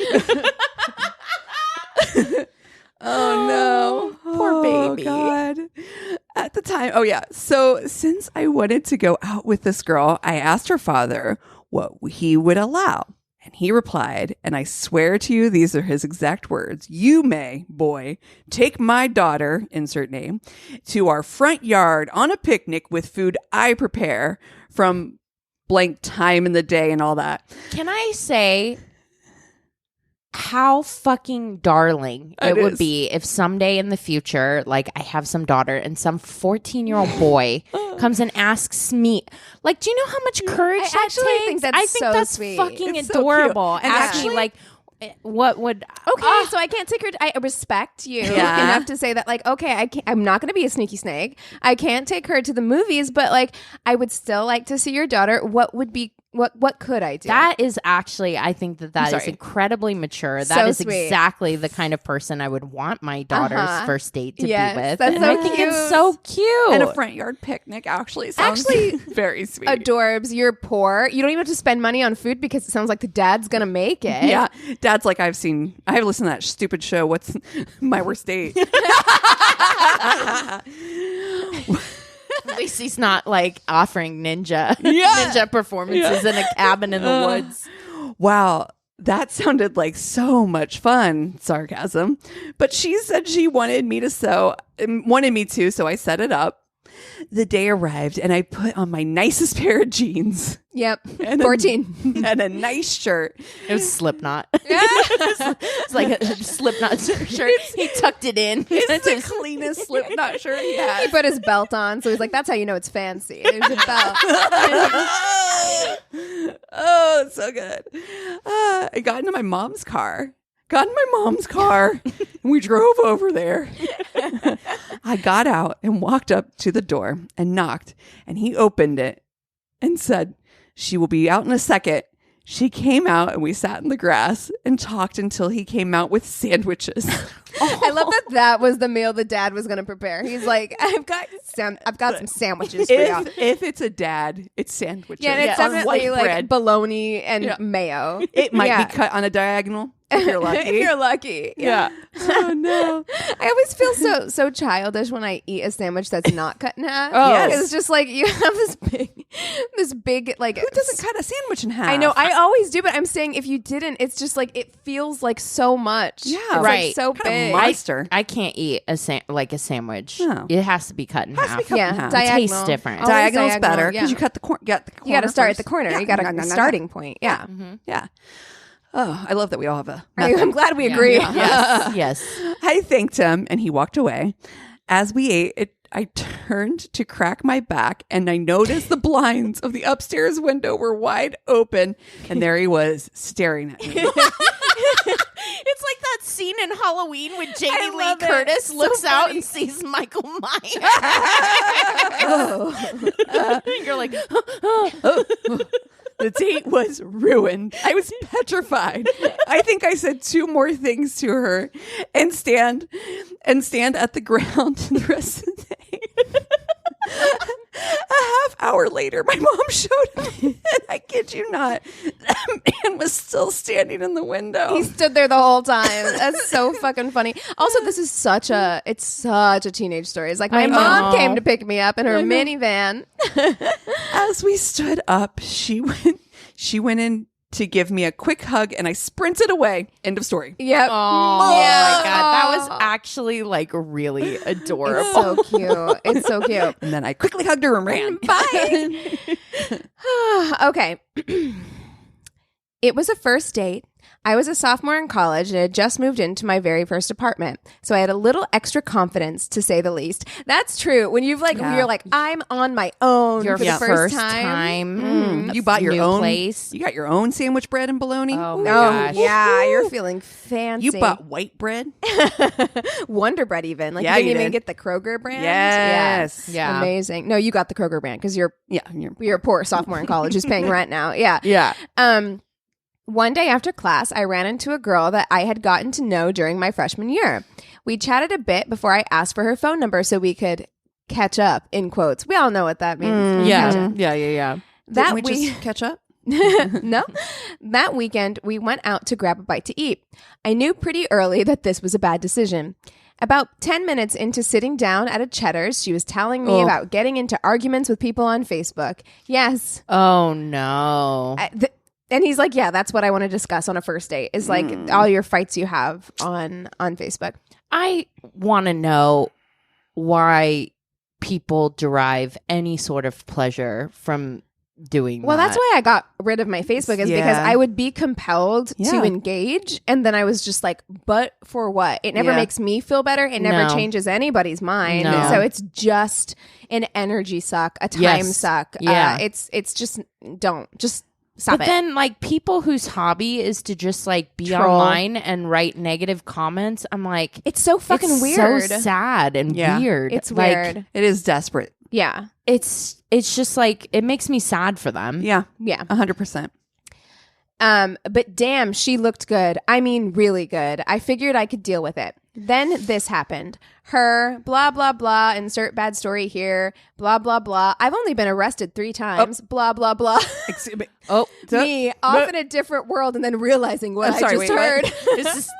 Oh no. Poor baby. God. At the time, so since I wanted to go out with this girl, I asked her father what he would allow. And he replied, and I swear to you, these are his exact words. You may, boy, take my daughter, insert name, to our front yard on a picnic with food I prepare from blank time in the day and all that. Can I say how fucking darling it would be if someday in the future, like I have some daughter and some 14-year-old boy comes and asks me, like, do you know how much courage I that actually takes? think that's I think so that's sweet. fucking It's so cute. adorable. And And actually, like, what would Okay, so I can't take her. I respect you Yeah. enough to say that, like, okay, I'm not going to be a sneaky snake. I can't take her to the movies, but like, I would still like to see your daughter. What could I do? that is actually, I think that is sorry. incredibly mature. So That is sweet. exactly the kind of person I would want my daughter's first date to Yes, be with. that's and so I think it's cute. so cute. And a front yard picnic actually sounds very sweet. Adorbs, you're poor. You don't even have to spend money on food because it sounds like the dad's gonna make it. Yeah. Dad's like, I have listened to that stupid show. What's my worst date? At least he's not like offering ninja performances in a cabin in the woods. Wow. That sounded like so much fun. Sarcasm. But she said she wanted me to, so I set it up. The day arrived and I put on my nicest pair of jeans. Yep. And 14. and a nice shirt. It was Slipknot. It's like a Slipknot shirt. He tucked it in. It's the cleanest Slipknot shirt he He had. put his belt on, so he's like, "That's how you know it's fancy." There's a belt. Oh, it's so good. I got into my mom's car. And we drove over there. I got out and walked up to the door and knocked, and he opened it and said, "She will be out in a second." She came out and we sat in the grass and talked until he came out with sandwiches. I love that was the meal the dad was going to prepare. He's like, I've got some sandwiches for you. If it's a dad, it's sandwiches. Yeah, and it's on definitely white like bread. bologna and mayo. It might be cut on a diagonal if you're lucky. If you're lucky. Yeah. Oh no. I always feel so childish when I eat a sandwich that's not cut in half. Oh. Yes. It's just like you have this big like. Who doesn't cut a sandwich in half? I know, I always do, but I'm saying if you didn't, it's just like it feels like so much. Yeah. It's Right. Like so Kind of big. monster. I can't eat a sandwich. No. It has to be cut in Has to half. be cut in Yeah, half. diagonal. It tastes different. Always Diagonal's diagonal, better because yeah. you cut the corner. You got to start at the first. corner. Yeah. You got a starting point. Yeah. Yeah. Oh, I love that we all have a I'm method. glad we agree. Yes. I thanked him and he walked away. As we ate, I turned to crack my back and I noticed the blinds of the upstairs window were wide open and there he was staring at me. It's like that scene in Halloween when Jamie Lee love it. Curtis So looks out funny. and sees Michael Myers. You're like, The date was ruined. I was petrified. I think I said two more things to her and stand at the ground the rest of the day. hour later, my mom showed up, and I kid you not, that man was still standing in the window. He stood there the whole time. That's so fucking funny. Also, this is such a teenage story. It's like my mom came to pick me up in her minivan. As we stood up, she went in to give me a quick hug, and I sprinted away. End of story. Yep. Oh my God. That was actually like really adorable. It's so cute. It's so cute. And then I quickly hugged her and ran. Bye. Okay. It was a first date. I was a sophomore in college and had just moved into my very first apartment. So I had a little extra confidence, to say the least. That's true. When you're like, I'm on my own for the first time. You bought your new own place. You got your own sandwich bread and bologna. Oh my gosh. Yeah, you're feeling fancy. You bought white bread. Wonder Bread even. Like Yeah, you didn't you even did. get the Kroger brand. Yes. Yeah. Amazing. No, you got the Kroger brand because you're You're a poor sophomore in college who's paying rent now. Yeah. Yeah. One day after class, I ran into a girl that I had gotten to know during my freshman year. We chatted a bit before I asked for her phone number so we could catch up, in quotes. We all know what that means. Yeah. Yeah. That Didn't we just catch up? No. That weekend, we went out to grab a bite to eat. I knew pretty early that this was a bad decision. About 10 minutes into sitting down at a Cheddar's, she was telling me about getting into arguments with people on Facebook. Yes. Oh no. And he's like, yeah, that's what I want to discuss on a first date is like all your fights you have on Facebook. I want to know why people derive any sort of pleasure from doing Well, that. that's why I got rid of my Facebook is because I would be compelled to engage. And then I was just like, but for what? It never makes me feel better. It never changes anybody's mind. No. And so it's just an energy suck, a time suck. Yeah. It's just stop but it. then like people whose hobby is to just like be Troll. online and write negative comments, I'm like, It's so fucking it's weird. so sad and weird. It's Like, weird. It is desperate. Yeah. It's just like it makes me sad for them. Yeah. Yeah. 100%. But damn, she looked good. I mean, really good. I figured I could deal with it. Then this happened. Her, blah, blah, blah, insert bad story here, blah, blah, blah. I've only been arrested 3 times, blah, blah, blah. Me, off in a different world and then realizing what I just heard.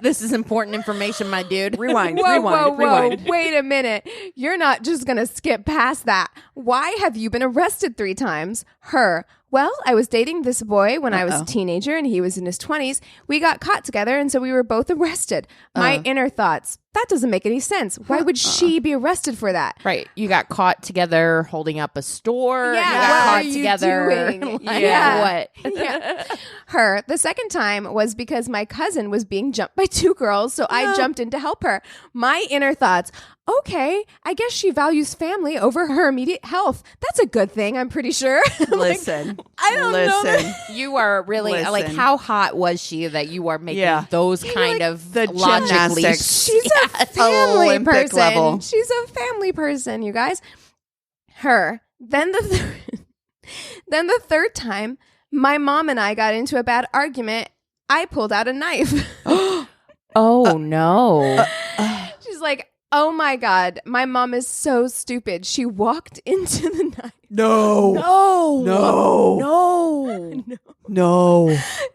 This is important information, my dude. Rewind. Whoa. Wait a minute. You're not just going to skip past that. Why have you been arrested 3 times? Her. Well, I was dating this boy when I was a teenager and he was in his 20s. We got caught together and so we were both arrested. My inner thoughts, that doesn't make any sense. Why would she be arrested for that? Right. You got caught together holding up a store. Yeah, You got what caught are you together. doing? Like, Yeah. What? Yeah. Her. The second time was because my cousin was being jumped by 2 girls, so I jumped in to help her. My inner thoughts, okay, I guess she values family over her immediate health. That's a good thing, I'm pretty sure. Listen. I don't know. You are really like, Listen. how hot was she that you are making those kind of the logically? gymnastics. She's a family Olympic person. level. She's a family person, you guys. Her. Then the third time, my mom and I got into a bad argument. I pulled out a knife. Oh no. She's like, oh my God, my mom is so stupid. She walked into the knife. No.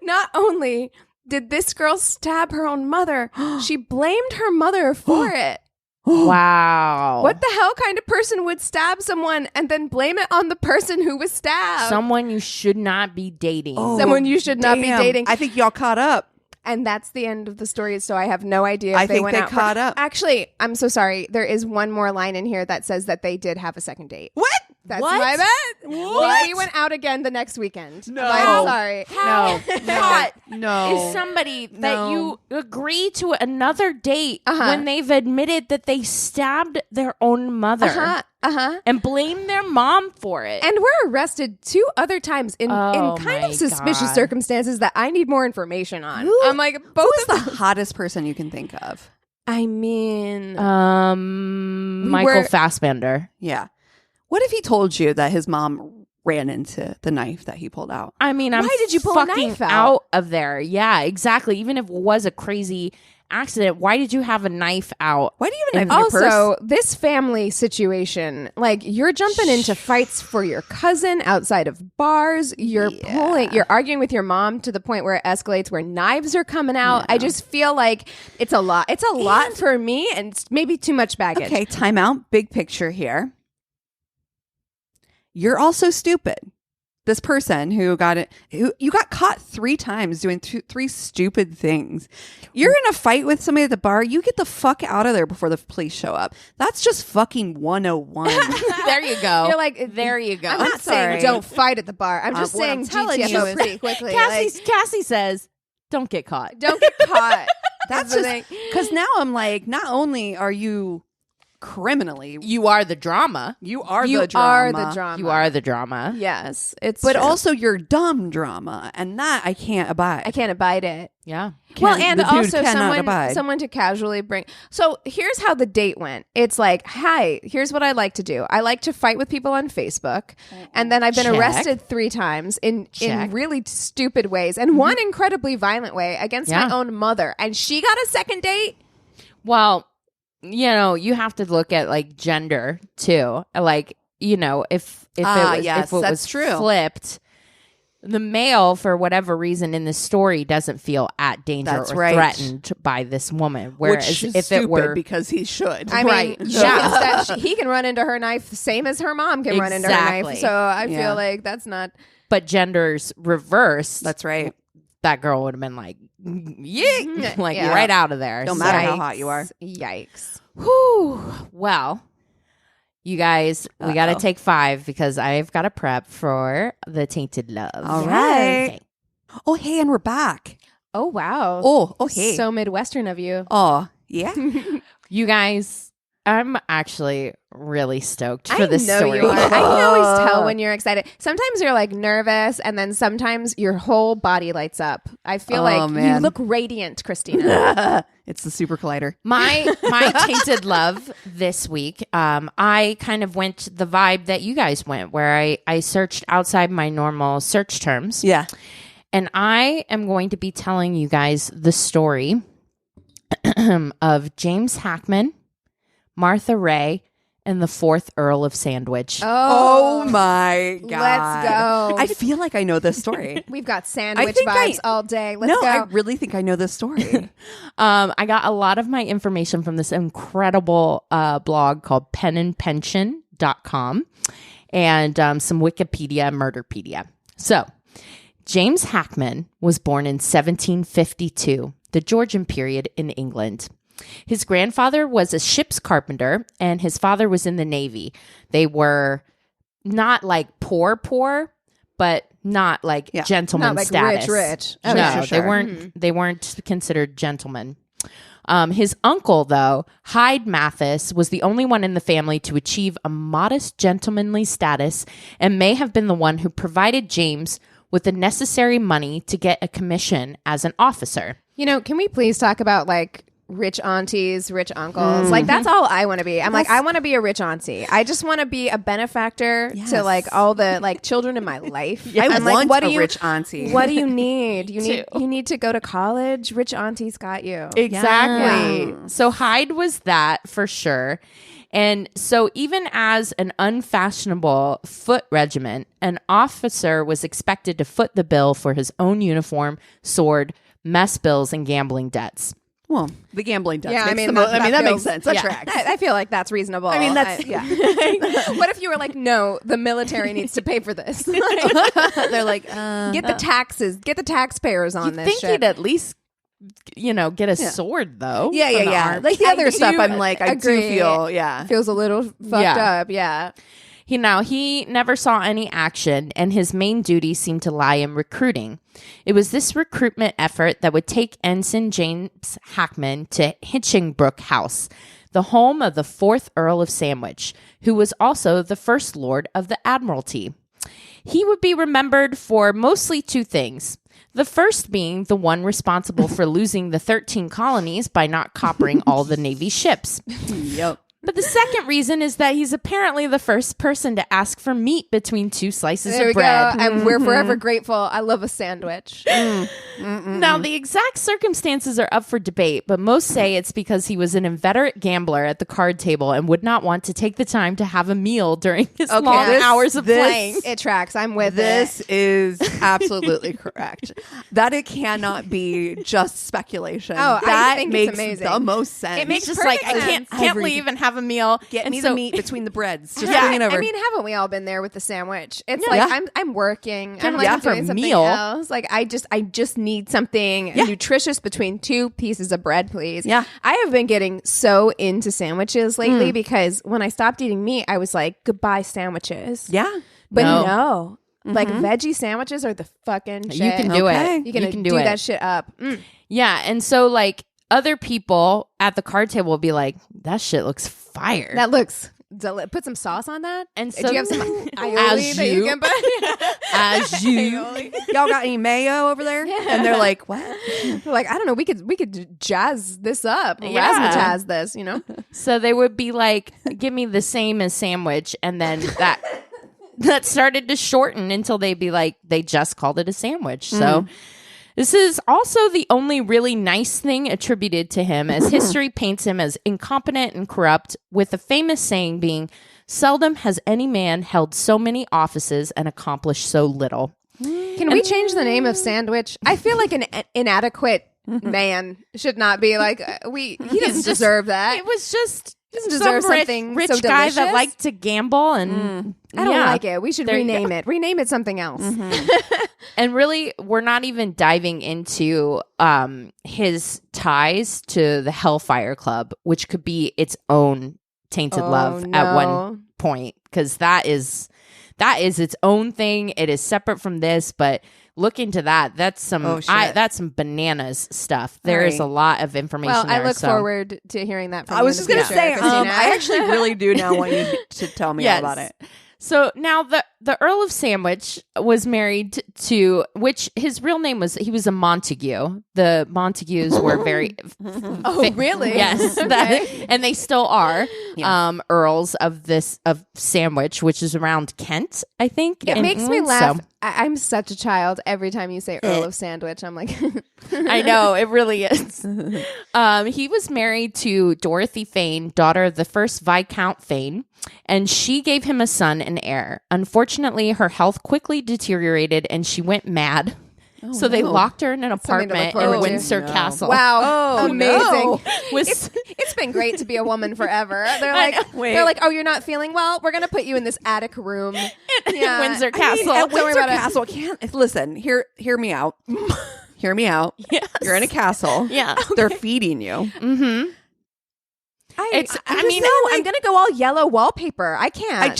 Not only did this girl stab her own mother, she blamed her mother for it. Wow. What the hell kind of person would stab someone and then blame it on the person who was stabbed? Someone you should not be dating. Someone you should not be dating. I think y'all caught up. And that's the end of the story. So I have no idea if I they think went they out. caught up. Actually, I'm so sorry. There is one more line in here that says that they did have a second date. What? That's What? my bet. What? We went out again the next weekend. No. I'm sorry. No. Is somebody that you agree to another date Uh-huh. when they've admitted that they stabbed their own mother and blame their mom for it. And we're arrested 2 other times in kind my of suspicious God. circumstances that I need more information on. I'm like, Who both is the hottest person you can think of? I mean, Michael were- Fassbender. Yeah. What if he told you that his mom ran into the knife that he pulled out? I mean, I'm Why did you pull a fucking knife out? of there. Yeah, exactly. Even if it was a crazy accident. Why did you have a knife out? Why do you even have your purse? Also, this family situation, like you're jumping into fights for your cousin outside of bars. You're arguing with your mom to the point where it escalates, where knives are coming out. Yeah. I just feel like it's a lot. It's a lot for me, and it's maybe too much baggage. Okay, time out. Big picture here. You're also stupid. This person who you got caught 3 times doing 3 stupid things. You're in a fight with somebody at the bar. You get the fuck out of there before the police show up. That's just fucking 101. There you go. You're like, there you go. I'm not saying don't fight at the bar. I'm just what saying I'm telling GTFO you is- pretty quickly. Cassie says, don't get caught. Don't get caught. That's just because now I'm like, not only are you criminally, You are the drama. you are You the drama. are the drama. You are the drama. Yes, it's But true. also you're dumb drama, and that I can't abide. I can't abide it. Yeah. Well, and the dude also cannot abide. someone to casually bring. So here's how the date went. It's like, hi, here's what I like to do. I like to fight with people on Facebook, and then I've been Check. arrested 3 times in Check. really stupid ways, and one incredibly violent way against my Yeah. own mother. And she got a second date. Well, you have to look at like gender too. Like, if yes, it that's was true. flipped, the male, for whatever reason in the story, doesn't feel at danger That's or right. threatened by this woman. Whereas Which is if stupid it were because he should. I Right. mean, Yeah. he can run into her knife same as her mom can run into her Exactly. knife. So I Yeah. feel like that's not. but gender's reversed, That's right. that girl would have been like, yeek, like Yeah. right out of there. Don't matter how Yikes. hot you are. Yikes. Whew. Well, you guys, we got to Uh-oh. take 5 because I've got to prep for the Tainted Love. All right. Okay. Oh, hey, and we're back. Oh, wow. Oh, hey. So Midwestern of you. Oh, yeah. You guys, I'm actually really stoked for I this know story. you are. I can always tell when you're excited. Sometimes you're like nervous, and then sometimes your whole body lights up. I feel Oh, like man. you look radiant, Christina. It's the super collider. My Tainted Love this week, I kind of went the vibe that you guys went, where I searched outside my normal search terms. Yeah. And I am going to be telling you guys the story of James Hackman, Martha Ray, and the 4th Earl of Sandwich. Oh my God. Let's go. I feel like I know this story. We've got sandwich think vibes all day. Let's go. I really think I know this story. I got a lot of my information from this incredible blog called penandpension.com and some Wikipedia, Murderpedia. So, James Hackman was born in 1752, the Georgian period in England. His grandfather was a ship's carpenter, and his father was in the Navy. They were not like poor, but not like gentleman Not like status. rich. No, Oh, sure. they weren't. They weren't considered gentlemen. His uncle, though, Hyde Mathis, was the only one in the family to achieve a modest gentlemanly status, and may have been the one who provided James with the necessary money to get a commission as an officer. Can we please talk about like rich aunties, rich uncles? Like that's all I want to be. I'm like, I want to be a rich auntie. I just want to be a benefactor to like all the like children in my life. I I'm want like, what a do you, rich auntie. What do you need? You need to go to college. Rich aunties got you. Exactly. Yeah. So Hyde was that for sure. And so even as an unfashionable foot regiment, an officer was expected to foot the bill for his own uniform, sword, mess bills, and gambling debts. Well, the gambling does. Yeah, Makes I mean, the mo- that that makes feels- sense. That yeah. tracks. I feel like that's reasonable. I mean, that's- yeah. What if you were like, no, the military needs to pay for this? They're like, Get the taxes. Get the taxpayers on You'd this think shit. you'd at least, get a sword, though. yeah, for yeah, the yeah. arm. Like the I other stuff, do I'm like, I do agree. feel, yeah. Feels a little fucked up. Yeah. He never saw any action, and his main duty seemed to lie in recruiting. It was this recruitment effort that would take Ensign James Hackman to Hitchingbrook House, the home of the 4th Earl of Sandwich, who was also the First Lord of the Admiralty. He would be remembered for mostly 2 things. The first being the one responsible for losing the 13 colonies by not coppering all the Navy ships. Yep. But the second reason is that he's apparently the first person to ask for meat between two slices There we of bread. go. And we're forever grateful. I love a sandwich. Now, the exact circumstances are up for debate, but most say it's because he was an inveterate gambler at the card table and would not want to take the time to have a meal during his long hours of playing. It tracks. I'm with This it. is absolutely correct. That it cannot be just speculation. Oh, I that think it's makes amazing. the most sense. It makes Just like, I perfect can't sense. leave and have a meal. Get And me so- the meat between the breads. Just Yeah, bring it over. I mean, haven't we all been there with the sandwich? It's Yeah. like I'm working. Kinda I'm like like I'm for a doing something meal. else. Like I just need something nutritious between two pieces of bread, please. Yeah. I have been getting so into sandwiches lately because when I stopped eating meat, I was like, goodbye sandwiches. yeah. But No. no. Like veggie sandwiches are the fucking shit. You can do Okay. it. You can do it. that shit up. Yeah, and so like other people at the card table will be like, "That shit looks fire." That looks put some sauce on that. And Do so you have some aioli that you can put? as you, Y'all got any mayo over there? And they're like, what? Like, I don't know, we could jazz this up, Yeah. razzmatazz this, you know? so they would be like, "Give me the same as sandwich," and then that started to shorten until they'd be like, they just called it a sandwich. So. This is also the only really nice thing attributed to him, as history paints him as incompetent and corrupt, with the famous saying being, "Seldom has any man held so many offices and accomplished so little." Can we change the name of sandwich? I feel like an inadequate man should not be like, he doesn't deserve that. It was just Doesn't some deserve something rich so guy that delicious. liked to gamble, and I don't yeah. like it. We should There you rename go. it. Rename it something else. And really, we're not even diving into his ties to the Hellfire Club, which could be its own Tainted Love at one point, because that is its own thing. It is separate from this, but look into that. That's some that's some bananas stuff. There is Right. a lot of information. Well, I there, look so. forward to hearing that from I you was in just the going to future, say, Christina. I actually really do now want you to tell me all Yes. about it. So now the Earl of Sandwich was married to, which his real name was, he was a Montague. The Montagues were very Oh, really? Yes, Okay. and they still are Yeah. earls of Sandwich, which is around Kent, I think. It in makes me England, laugh. so- I'm such a child every time you say Earl of Sandwich. I'm like, I know, it really is. He was married to Dorothy Fane, daughter of the first Viscount Fane, and she gave him a son and heir. Unfortunately, her health quickly deteriorated and she went mad. So they locked her in an Something to look apartment in forward to. Windsor No. Castle. wow, Oh, amazing. no. It's been great to be a woman forever. They're I like, know. they're like, oh, you're not feeling well. We're gonna put you in this attic room. Yeah. Windsor I mean, Castle. at Don't worry Windsor about it. Castle, can't listen. Hear me out. Hear me out. Yes. You're in a castle. Yeah. They're feeding you. Mm-hmm. I I'm mean, just no, saying, I'm like- gonna go all yellow wallpaper. I can't.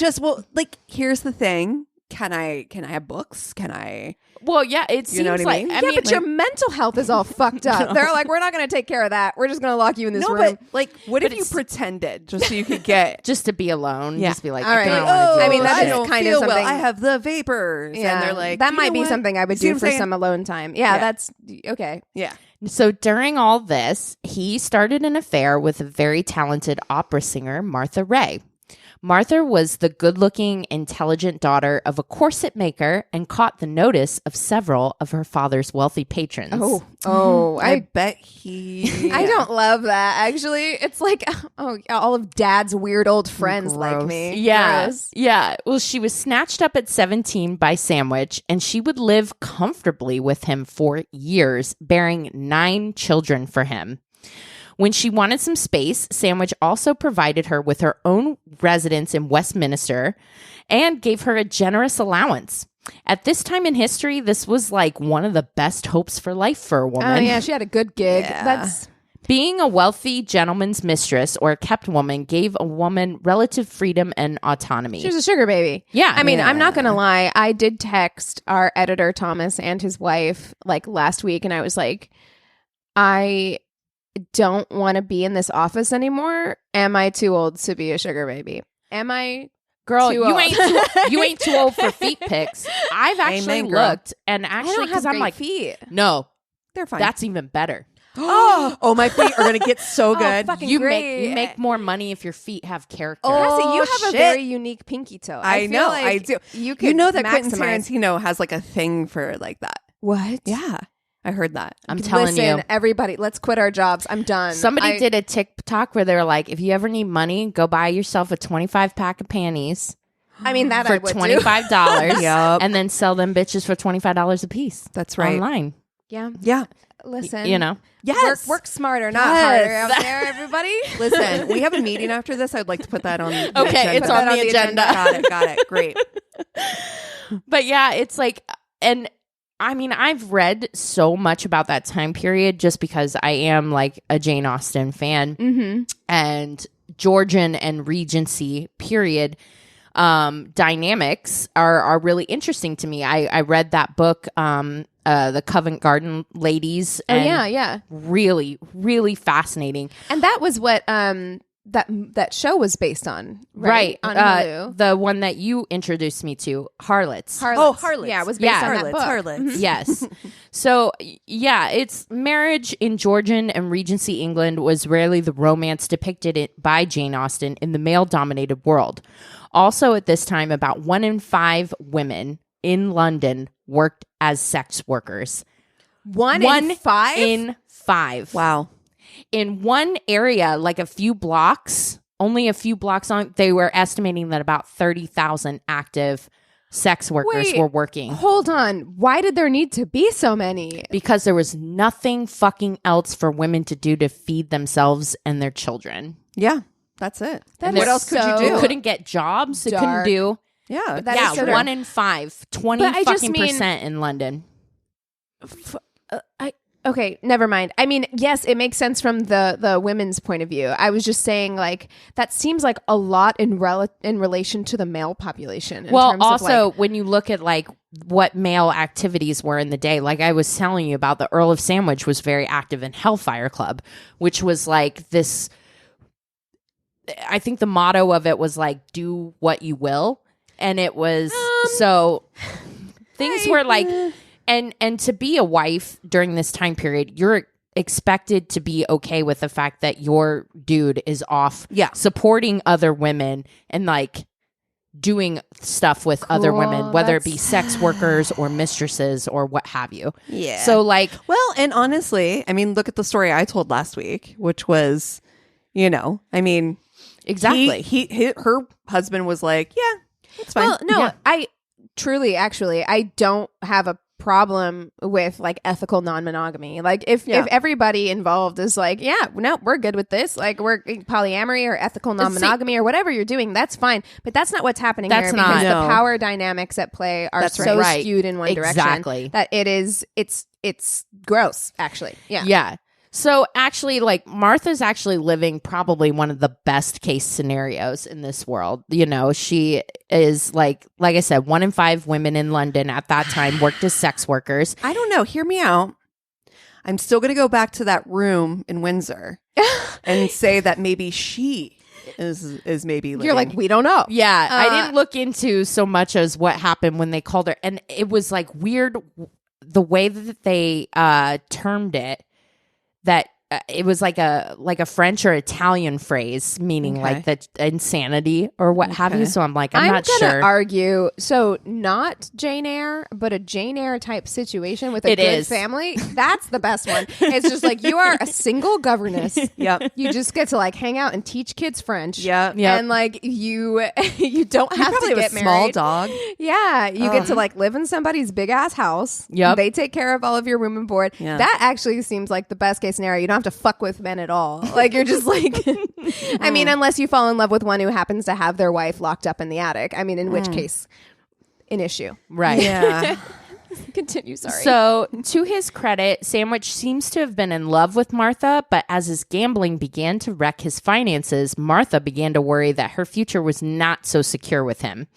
Here's the thing. Can I have books? Can I? Well, yeah, it seems You know what I like, mean? I yeah, mean, but your mental health is all fucked up. They're like, we're not going to take care of that. We're just going to lock you in this No, room. but like, what if But you it's- pretend just so you could get? just to be alone, Yeah. just be like, All right. I don't Like, wanna do I mean, this that shit. is don't kind of feel well. something- I have the vapors, and they're like, that "You might know be what? something I would See do what I'm for saying? some alone time. Yeah, Yeah. that's okay. Yeah. So during all this, he started an affair with a very talented opera singer, Martha Ray. Martha was the good-looking, intelligent daughter of a corset maker and caught the notice of several of her father's wealthy patrons. Oh, I bet he. I don't love that. Actually, it's like, oh, all of Dad's weird old friends like Gross. me. Yeah. Gross. Yeah. Well, she was snatched up at 17 by Sandwich, and she would live comfortably with him for years, bearing 9 children for him. When she wanted some space, Sandwich also provided her with her own residence in Westminster and gave her a generous allowance. At this time in history, this was like one of the best hopes for life for a woman. Oh, yeah, she had a good gig. Yeah. That's Being a wealthy gentleman's mistress or a kept woman gave a woman relative freedom and autonomy. she was a sugar baby. Yeah. I mean, I'm not Yeah. going to lie. I did text our editor, Thomas, and his wife like last week, and I was like, I don't want to be in this office anymore. Am I too old to be a sugar baby? Am I? Girl, too you old. ain't too old for feet pics. I've actually Amen, girl. looked, and I actually, don't have because I'm great like, feet. no, They're fine. that's even better. Oh, my feet are gonna get so good. fucking You great. make more money if your feet have character. Cassie, you have shit. a very unique pinky toe. I feel know, like I do. You could You know that Quentin maximize. Tarantino has like a thing for like that. What? Yeah, I heard that. I'm telling Listen, you. everybody, let's quit our jobs. I'm done. Somebody did a TikTok where they were like, if you ever need money, go buy yourself a 25 pack of panties I mean, that for I would do. $25 Yup. and then sell them bitches for $25 a piece. That's right. Online. Yeah. Yeah. Listen. You know? Yes. Work smarter, not Yes. harder out there, everybody. Listen, we have a meeting after this. I'd like to put that on. The Okay, agenda. it's on the agenda. Got it. Great. But yeah, it's like, and I mean, I've read so much about that time period just because I am like a Jane Austen fan. Mm-hmm. And Georgian and Regency period dynamics are really interesting to me. I read that book, the Covent Garden Ladies. Oh, And yeah. really, really fascinating. And that was what that show was based on, Right. On Hulu. The one that you introduced me to, Harlots. Harlots. Harlots. Yeah, it was based Yeah. on that book. Harlots. Yes. So, yeah, it's marriage in Georgian and Regency England was rarely the romance depicted by Jane Austen in the male-dominated world. Also, at this time, about 1 in 5 women in London worked as sex workers. One in 5? In 5. Wow. In one area, like a few blocks, only a few blocks on, they were estimating that about 30,000 active sex workers Wait. were working. Hold on. Why did there need to be so many? Because there was nothing fucking else for women to do to feed themselves and their children. Yeah. That's it. That What is else could you so do? They couldn't get jobs. They couldn't dark. do. Yeah. That yeah, is so 1 dark. in 5, 20 But I just fucking mean- percent in London. Okay, never mind. I mean, yes, it makes sense from the women's point of view. I was just saying, like, that seems like a lot in relation to the male population. In Well, terms of, also like, when you look at like what male activities were in the day, like I was telling you about, the Earl of Sandwich was very active in Hellfire Club, which was like this. I think the motto of it was like, do what you will. And it was so things were like, and to be a wife during this time period, you're expected to be okay with the fact that your dude is off supporting other women and like doing stuff with other women, whether it be sex workers or mistresses or what have you. Yeah. So like, Well, and honestly, I mean, look at the story I told last week, which was, you know, I mean, exactly. her husband was like, yeah, it's fine. well, no, Yeah. I truly, actually, I don't have a problem with like ethical non-monogamy. Like if everybody involved is like, yeah, no, we're good with this, like we're polyamory or ethical non-monogamy or whatever you're doing, that's fine. But that's not what's happening That's here, not. because No. the power dynamics at play are That's so right. skewed in one Exactly. direction that it's gross, actually. Yeah. Yeah. So actually, like, Martha's actually living probably one of the best case scenarios in this world. You know, she is like I said, 1 in 5 women in London at that time worked as sex workers. I don't know. Hear me out. I'm still going to go back to that room in Windsor and say that maybe she is maybe living. You're like, we don't know. Yeah, I didn't look into so much as what happened when they called her. And it was like weird the way that they termed it, that it was like a French or Italian phrase, meaning like the insanity or what have you. So I'm like, I'm not gonna sure. argue. So not Jane Eyre, but a Jane Eyre type situation with a It good is. family. That's the best one. It's just like you are a single governess. Yep. You just get to like hang out and teach kids French. Yep. And like you don't You have probably to have get a small married. dog. Yeah, you get to like live in somebody's big ass house. Yep. They take care of all of your room and board. Yeah. That actually seems like the best case scenario. You don't have to fuck with men at all. Like you're just like, I mean, unless you fall in love with one who happens to have their wife locked up in the attic. I mean, in which case, an issue. Right. Yeah. Continue. Sorry. So, to his credit, Sandwich seems to have been in love with Martha, but as his gambling began to wreck his finances, Martha began to worry that her future was not so secure with him.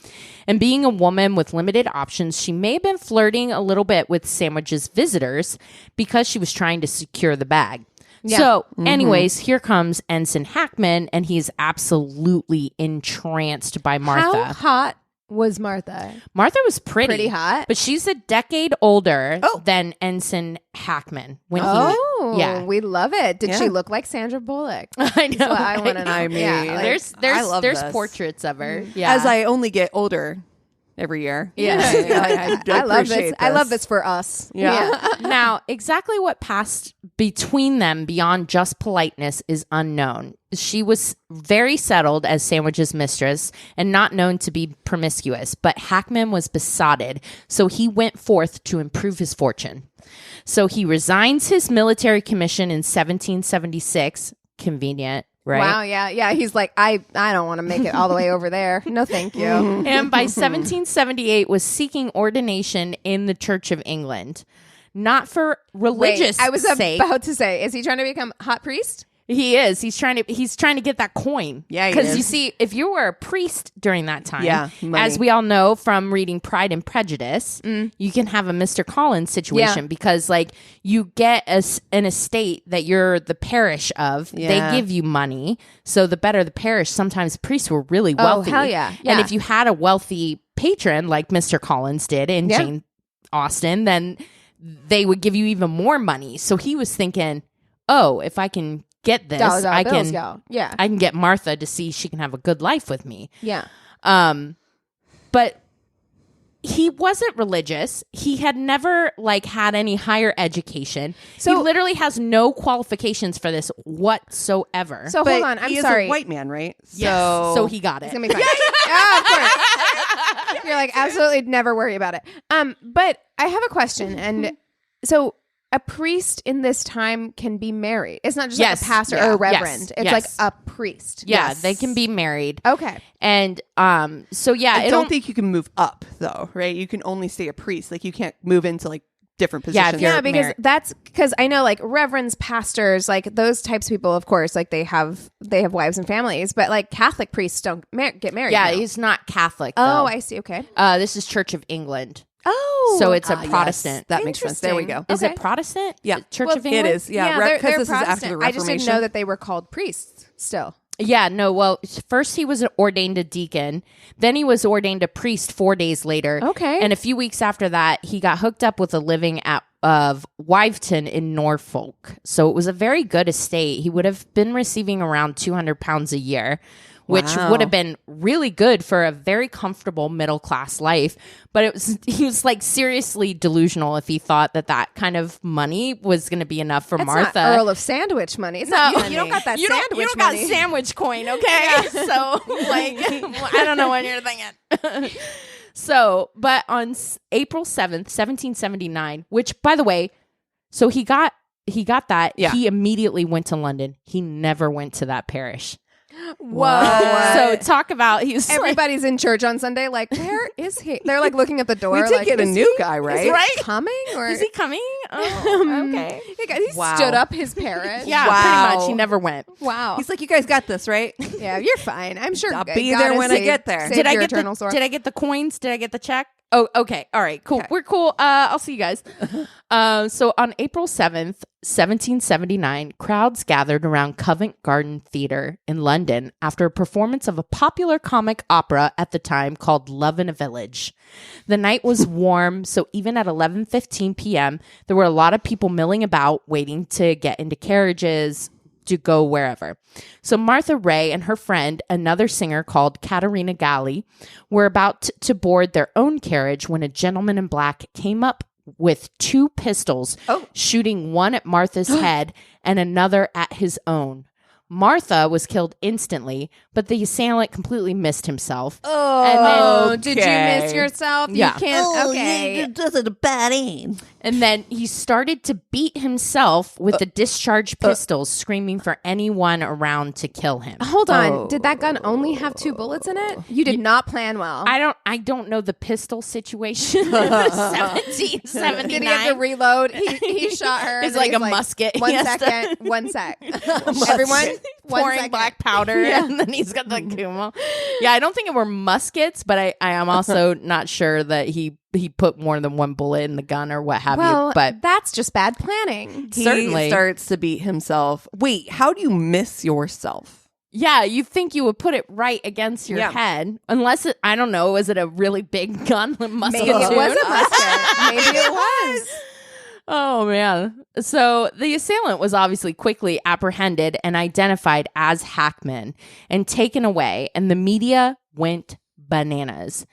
And being a woman with limited options, she may have been flirting a little bit with Sandwich's visitors because she was trying to secure the bag. Yeah. So, anyways, here comes Ensign Hackman, and he's absolutely entranced by Martha. How hot was Martha? Martha was pretty hot, but she's a decade older than Ensign Hackman. When we love it. Did she look like Sandra Bullock? I know. I want to know. I mean, there's this. portraits of her. Yeah. As I only get older every year. I love this. I love this for us. Yeah. Now, exactly what passed between them beyond just politeness is unknown. She was very settled as Sandwich's mistress and not known to be promiscuous, but Hackman was besotted, so he went forth to improve his fortune. So he resigns his military commission in 1776. Convenient. Right? Wow, yeah. He's like, I don't want to make it all the way over there. No, thank you. And by 1778 was seeking ordination in the Church of England. Not for religious I was sake. about to say, is he trying to become hot priest? He is. He's trying to get that coin. Yeah, because you see, if you were a priest during that time, money. as we all know from reading Pride and Prejudice, you can have a Mr. Collins situation because, like, you get an estate that you're the parish of. They give you money, so the better the parish. Sometimes priests were really wealthy. Oh, hell yeah! And if you had a wealthy patron like Mr. Collins did in Jane Austen, then they would give you even more money. So he was thinking, oh, if I can get this, I can get Martha to see she can have a good life with me. Yeah. But he wasn't religious. He had never had any higher education. So he literally has no qualifications for this whatsoever. So hold on, I'm sorry. He's a white man, right? Yes. So he got it. It's gonna be fine. Yeah, of course. You're like, absolutely never worry about it. But I have a question, and so a priest in this time can be married. It's not just like a pastor or a reverend. It's like a priest. Yeah, they can be married. Okay. And so I don't think you can move up though, right? You can only stay a priest. Like you can't move into like different positions. Yeah, because I know like reverends, pastors, like those types of people, of course, like they have wives and families, but like Catholic priests don't get married. Yeah, now. He's not Catholic. Though. Oh, I see. Okay. This is Church of England. Oh, so it's a Protestant. Yes, that makes sense. There we go. Is it Protestant? Yeah, Church of England. It is. Yeah, they're this Protestant. is after the Reformation. I just didn't know that they were called priests still. Yeah, no. Well, first he was ordained a deacon, then he was ordained a priest 4 days later. Okay, and a few weeks after that, he got hooked up with a living of Wiveton in Norfolk. So it was a very good estate. He would have been receiving around £200 a year, which would have been really good for a very comfortable middle class life. But he was like seriously delusional if he thought that kind of money was going to be enough for Martha. Not Earl of Sandwich money. It's not, you don't got that sandwich money. You don't got sandwich coin, okay? So like, I don't know what you're thinking. So, but on April 7th, 1779, which by the way, so he got that. Yeah. He immediately went to London. He never went to that parish. Whoa. So talk about everybody's in church on Sunday like, where is he? They're like looking at the door. We did get a new guy, right? Is he coming? Or is he coming? Oh, okay. He stood up his parish. Yeah, pretty much. He never went. Wow. He's like, you guys got this, right? Yeah, you're fine. I'm sure I'll be there when I get there. Did I get the coins? Did I get the check? Oh, okay. All right, cool. Okay. We're cool. I'll see you guys. So on April 7th, 1779, crowds gathered around Covent Garden Theatre in London after a performance of a popular comic opera at the time called Love in a Village. The night was warm, so even at 11:15 p.m., there were a lot of people milling about, waiting to get into carriages, to go wherever. So Martha Ray and her friend, another singer called Katerina Galli, were about to board their own carriage when a gentleman in black came up with 2 pistols, shooting one at Martha's head and another at his own. Martha was killed instantly, but the assailant completely missed himself. Did you miss yourself? Yeah. You can't. Okay. It does it a bad aim. And then he started to beat himself with the discharged pistols, screaming for anyone around to kill him. Hold on. Did that gun only have 2 bullets in it? You did not plan well. I don't know the pistol situation. 1779. Did he have to reload? He shot her. It's like a musket. 1 second. 1 sec. Everyone pouring black powder, and then he's got the Kuma. Yeah, I don't think it were muskets, but I am also not sure that he put more than 1 bullet in the gun or what have you. But that's just bad planning. He certainly starts to beat himself. Wait, how do you miss yourself? Yeah, you think you would put it right against your head. Unless, I don't know, was it a really big gun? Maybe it was a musket. Maybe it was. Oh, man. So the assailant was obviously quickly apprehended and identified as Hackman and taken away, and the media went bananas.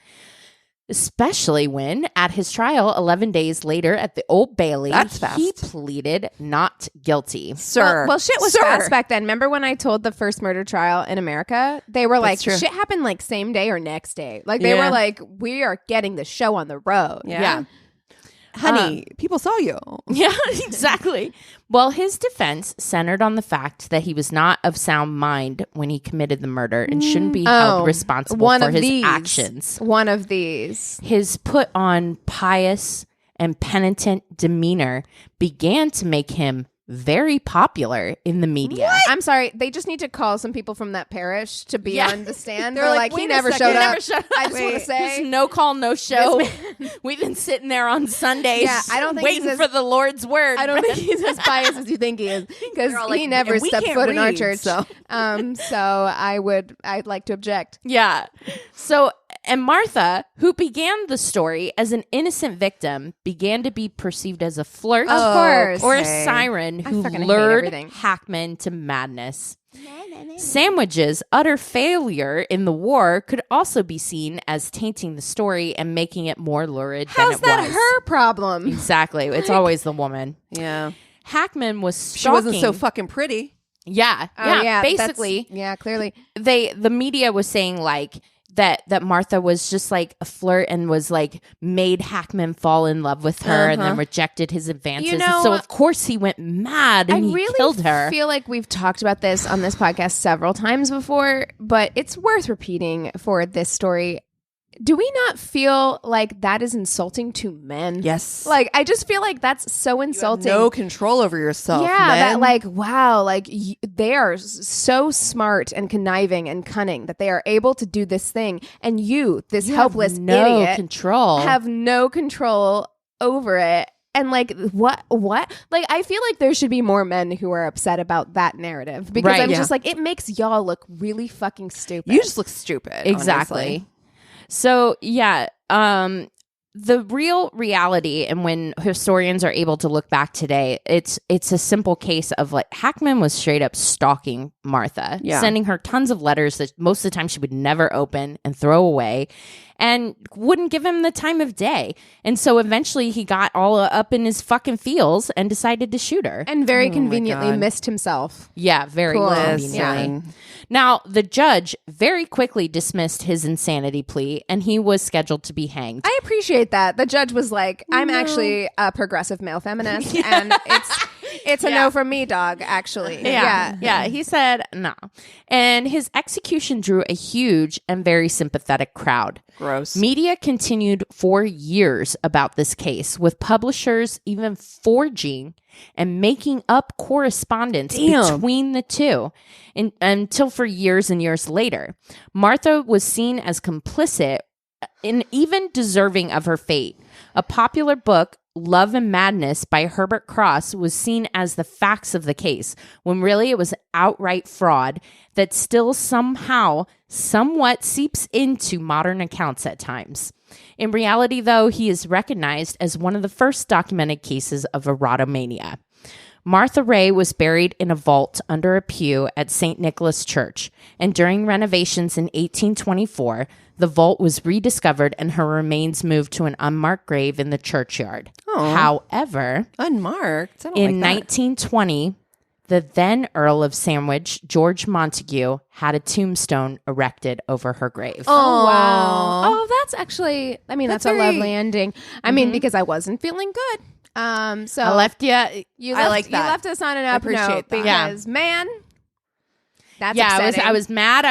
Especially when, at his trial 11 days later at the Old Bailey, he pleaded not guilty. Sir. Well, shit was fast back then. Remember when I told the first murder trial in America? They were like, shit happened like same day or next day. Like, they were like, we are getting the show on the road. Yeah. Honey, people saw you. Yeah, exactly. Well, his defense centered on the fact that he was not of sound mind when he committed the murder and shouldn't be held responsible for his actions. One of these. His put on pious and penitent demeanor began to make him very popular in the media. What? I'm sorry. They just need to call some people from that parish to be on the stand. They're like, he never showed up. I just want to say. Just no call, no show. We've been sitting there on Sundays I don't think waiting for the Lord's word. I don't think he's as pious as you think he is, because he never stepped foot in our church. So I'd like to object. Yeah. So, and Martha, who began the story as an innocent victim, began to be perceived as a flirt, of course, or a siren who lured Hackman to madness. Sandwich's utter failure in the war could also be seen as tainting the story and making it more lurid than it was. How's that her problem? Exactly. It's always the woman. Yeah. Hackman was stalking. She wasn't so fucking pretty. Yeah. Basically. Yeah, clearly. The media was saying like that Martha was just like a flirt and was like made Hackman fall in love with her and then rejected his advances. You know, so of course he went mad and he killed her. I feel like we've talked about this on this podcast several times before, but it's worth repeating for this story. Do we not feel like that is insulting to men? Yes. Like, I just feel like that's so insulting. You have no control over yourself. Yeah, men. that like, wow, like they are so smart and conniving and cunning that they are able to do this thing. And you, this helpless idiot, have no control over it. And like, what? Like, I feel like there should be more men who are upset about that narrative, because I'm just like, it makes y'all look really fucking stupid. You just look stupid. Exactly. Honestly. So, yeah, the real reality, and when historians are able to look back today, it's a simple case of like Hackman was straight up stalking Martha, sending her tons of letters that most of the time she would never open and throw away, and wouldn't give him the time of day. And so eventually he got all up in his fucking feels and decided to shoot her. And very conveniently missed himself. Yeah, very conveniently. Yeah. Now, the judge very quickly dismissed his insanity plea, and he was scheduled to be hanged. I appreciate that. The judge was like, I'm actually a progressive male feminist, and it's a no from me, dog, actually. Yeah. He said no. And his execution drew a huge and very sympathetic crowd. Gross. Media continued for years about this case, with publishers even forging and making up correspondence between the two until for years and years later. Martha was seen as complicit and even deserving of her fate. A popular book, Love and Madness by Herbert Cross, was seen as the facts of the case, when really it was outright fraud that still somehow somewhat seeps into modern accounts at times. In reality, though, he is recognized as one of the first documented cases of erotomania. Martha Ray was buried in a vault under a pew at St. Nicholas Church, and during renovations in 1824, the vault was rediscovered and her remains moved to an unmarked grave in the churchyard. Oh, however, unmarked? In 1920, the then Earl of Sandwich, George Montague, had a tombstone erected over her grave. Oh, wow. Oh, that's actually, I mean, that's a lovely ending. I mean, because I wasn't feeling good. So I left you. I like that. You left us on an up note because, man, that's upsetting. I was mad,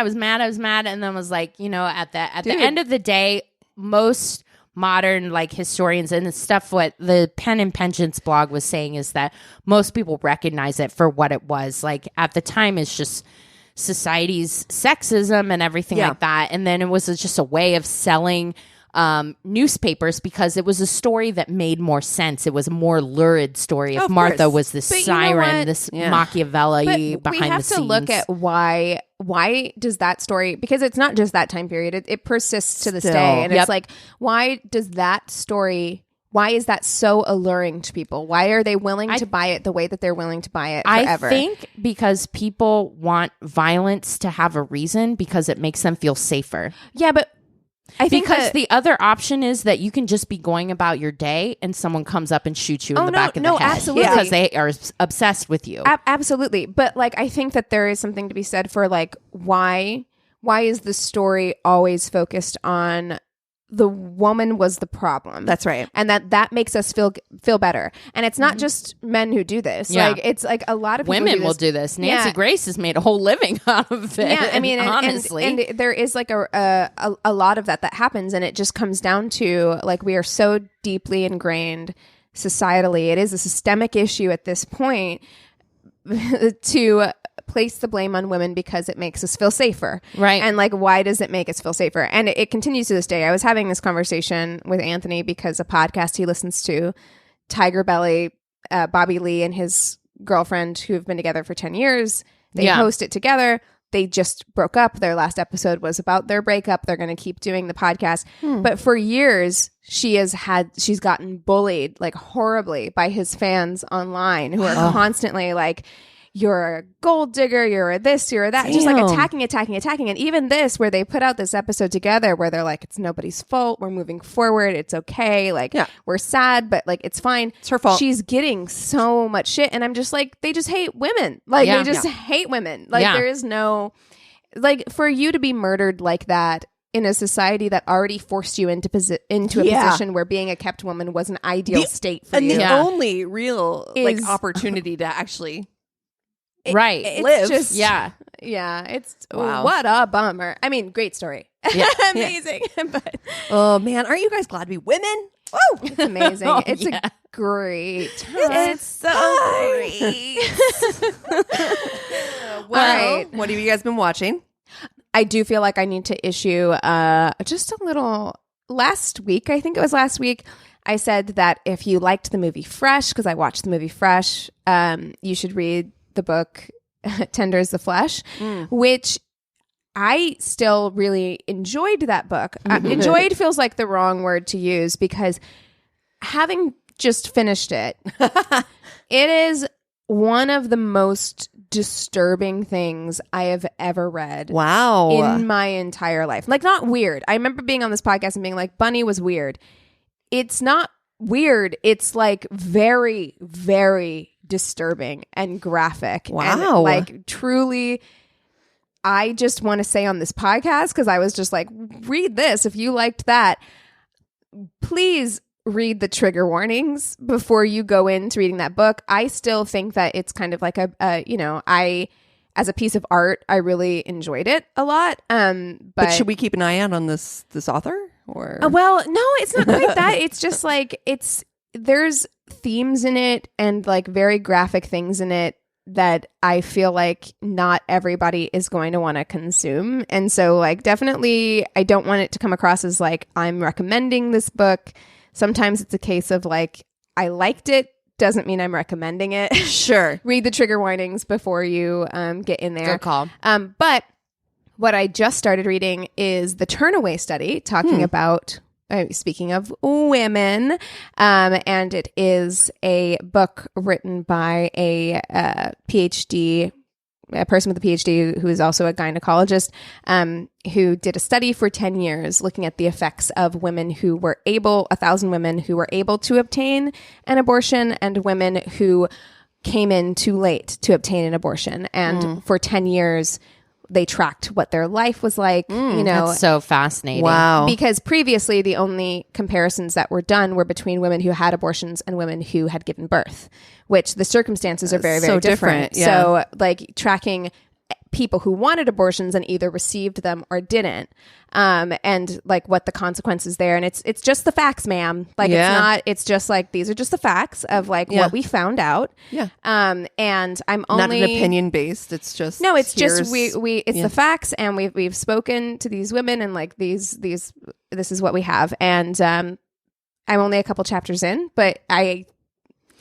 and then was like, you know, at the end of the day, most modern like historians and stuff, what the Pen and Pensions blog was saying is that most people recognize it for what it was. Like at the time, it's just society's sexism and everything like that, and then it was just a way of selling newspapers because it was a story that made more sense. It was a more lurid story. If Martha was this siren, this Machiavelli behind the scenes. We have to look at why does that story, because it's not just that time period, it persists to this day. And it's like, why does that story, why is that so alluring to people? Why are they willing to buy it the way that they're willing to buy it forever? I think because people want violence to have a reason because it makes them feel safer. Yeah, but I think the other option is that you can just be going about your day and someone comes up and shoots you in the back of the head. Absolutely. Because they are obsessed with you. Absolutely. But like, I think that there is something to be said for like, why is the story always focused on the woman was the problem? That's right. And that makes us feel better. And it's not just men who do this. Yeah. Like, it's like a lot of people women will do this. Nancy Grace has made a whole living out of it. Yeah, I mean, honestly. and there is like a lot of that happens, and it just comes down to like, we are so deeply ingrained societally. It is a systemic issue at this point to place the blame on women because it makes us feel safer. Right. And like, why does it make us feel safer? And it continues to this day. I was having this conversation with Anthony because a podcast he listens to, Tiger Belly, Bobby Lee and his girlfriend who have been together for 10 years, they host it together. They just broke up. Their last episode was about their breakup. They're going to keep doing the podcast. But for years, she's gotten bullied like horribly by his fans online who are constantly like, you're a gold digger, you're a this, you're a that. Just like attacking. And even this, where they put out this episode together where they're like, it's nobody's fault. We're moving forward. It's okay. Like, we're sad, but like, it's fine. It's her fault. She's getting so much shit. And I'm just like, they just hate women. Like, they just hate women. Like, there is no, like, for you to be murdered like that in a society that already forced you into a position where being a kept woman was an ideal state for you. And the only real like opportunity to actually... It's just it's what a bummer. I mean, great story. Amazing. But oh man, aren't you guys glad to be women? Oh, it's amazing. It's a great time. It's so great. Well, what have you guys been watching? I do feel like I need to issue just a little. Last week, I think it was last week, I said that if you liked the movie Fresh, because I watched the movie Fresh, you should read the book Tender as the Flesh, which I still really enjoyed that book. Enjoyed feels like the wrong word to use because having just finished it, it is one of the most disturbing things I have ever read. Wow. In my entire life. Like, not weird. I remember being on this podcast and being like, Bunny was weird. It's not weird. It's like very, very disturbing and graphic. Wow. And like, truly, I just want to say on this podcast, because I was just like, read this. If you liked that, please read the trigger warnings before you go into reading that book. I still think that it's kind of like as a piece of art, I really enjoyed it a lot. But should we keep an eye out on this author? Or well, no, it's not quite that. It's just like there's themes in it and like very graphic things in it that I feel like not everybody is going to want to consume. And so like, definitely, I don't want it to come across as like I'm recommending this book. Sometimes it's a case of like, I liked it, doesn't mean I'm recommending it. Sure. Read the trigger warnings before you get in there. Good call. But what I just started reading is the Turnaway Study, talking about, speaking of women, and it is a book written by a PhD, a person with a PhD who is also a gynecologist, who did a study for 10 years looking at the effects of women who were 1,000 women who were able to obtain an abortion and women who came in too late to obtain an abortion. And for 10 years, they tracked what their life was like, That's so fascinating. Wow. Because previously the only comparisons that were done were between women who had abortions and women who had given birth, which the circumstances are very, very so different. different, yeah. So like tracking people who wanted abortions and either received them or didn't, and like what the consequences there. And it's just the facts, ma'am. Like it's just like, these are just the facts of like what we found out. Yeah. And I'm only not an opinion based. It's just it's just it's the facts, and we've spoken to these women, and like this is what we have. And I'm only a couple chapters in, but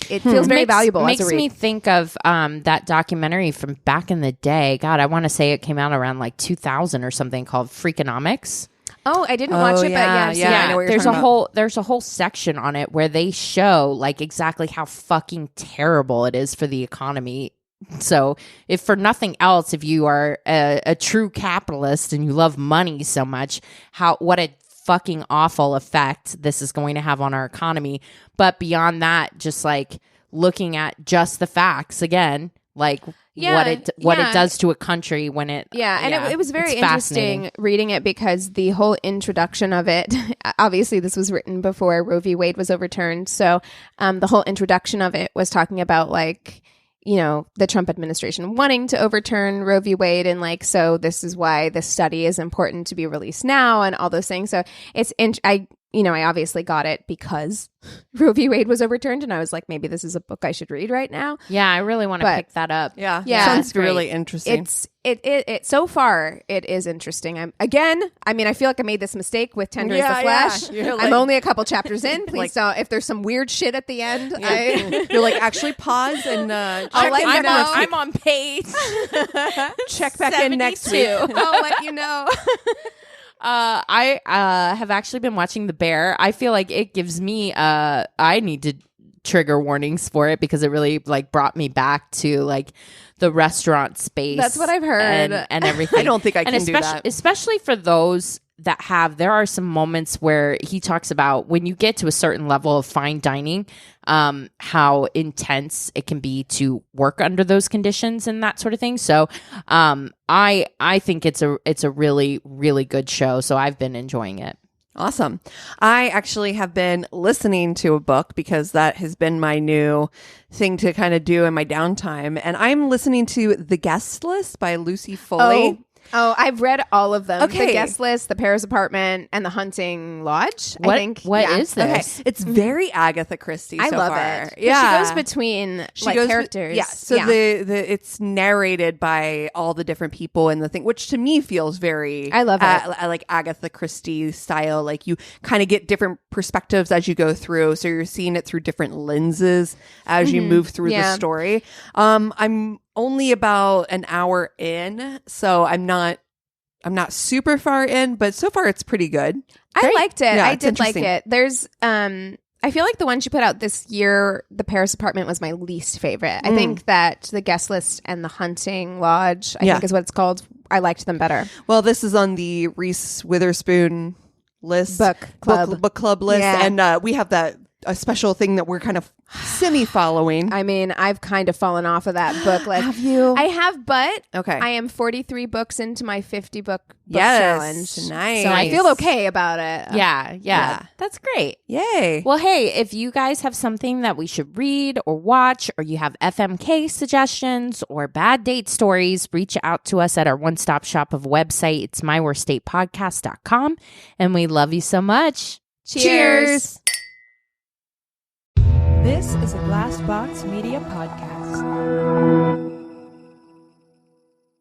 it feels very valuable. Makes as a read. me think of that documentary from back in the day. God, I want to say it came out around like 2000 or something, called Freakonomics. Oh, I didn't watch it, but I've seen it. I know what you're talking about. There's a whole section on it where they show like exactly how fucking terrible it is for the economy. So if for nothing else, if you are a true capitalist and you love money so much, what a fucking awful effect this is going to have on our economy. But beyond that, just like looking at just the facts again, like what it does to a country when it it was very interesting reading it, because the whole introduction of it, obviously this was written before Roe v. Wade was overturned, so the whole introduction of it was talking about like, you know, the Trump administration wanting to overturn Roe v. Wade, and like, so this is why this study is important to be released now, and all those things. So I obviously got it because Roe v. Wade was overturned, and I was like, maybe this is a book I should read right now. Yeah, I really want to pick that up. Yeah, sounds really interesting. It so far it is interesting. I feel like I made this mistake with Tender is the Flesh. Yeah. I'm only a couple chapters in. Please don't. If there's some weird shit at the end, you're like, actually pause and I'll let you know. I'm on page. Check back in next week. I'll let you know. I have actually been watching The Bear. I feel like it gives me I need to trigger warnings for it, because it really like brought me back to like the restaurant space. That's what I've heard. And everything. I don't think I can do that. Especially for those that there are some moments where he talks about when you get to a certain level of fine dining, how intense it can be to work under those conditions and that sort of thing. So I think it's a really, really good show. So I've been enjoying it. Awesome. I actually have been listening to a book, because that has been my new thing to kind of do in my downtime. And I'm listening to The Guest List by Lucy Foley. Oh, I've read all of them. Okay. The Guest List, The Paris Apartment, and The Hunting Lodge. What is this? Okay. It's very Agatha Christie so I love far. it. Yeah. She goes between characters. So it's narrated by all the different people in the thing, which to me feels very... I love it. Like Agatha Christie style. Like you kind of get different perspectives as you go through. So you're seeing it through different lenses as you move through the story. I'm only about an hour in, so I'm not super far in, but so far it's pretty good. I liked it. Yeah, I did like it. There's I feel like the one she put out this year, The Paris Apartment, was my least favorite. I think that The Guest List and The Hunting Lodge, I think is what it's called, I liked them better. Well, this is on the Reese Witherspoon list, book club list, and we have a special thing that we're kind of semi-following. I mean, I've kind of fallen off of that book list. Have you? I have, but okay. I am 43 books into my 50 book challenge. Nice. So I feel okay about it. Yeah. That's great. Yay. Well, hey, if you guys have something that we should read or watch, or you have FMK suggestions or bad date stories, reach out to us at our one-stop shop of website. It's myworstdatepodcast.com. And we love you so much. Cheers. This is a Glass Box Media Podcast.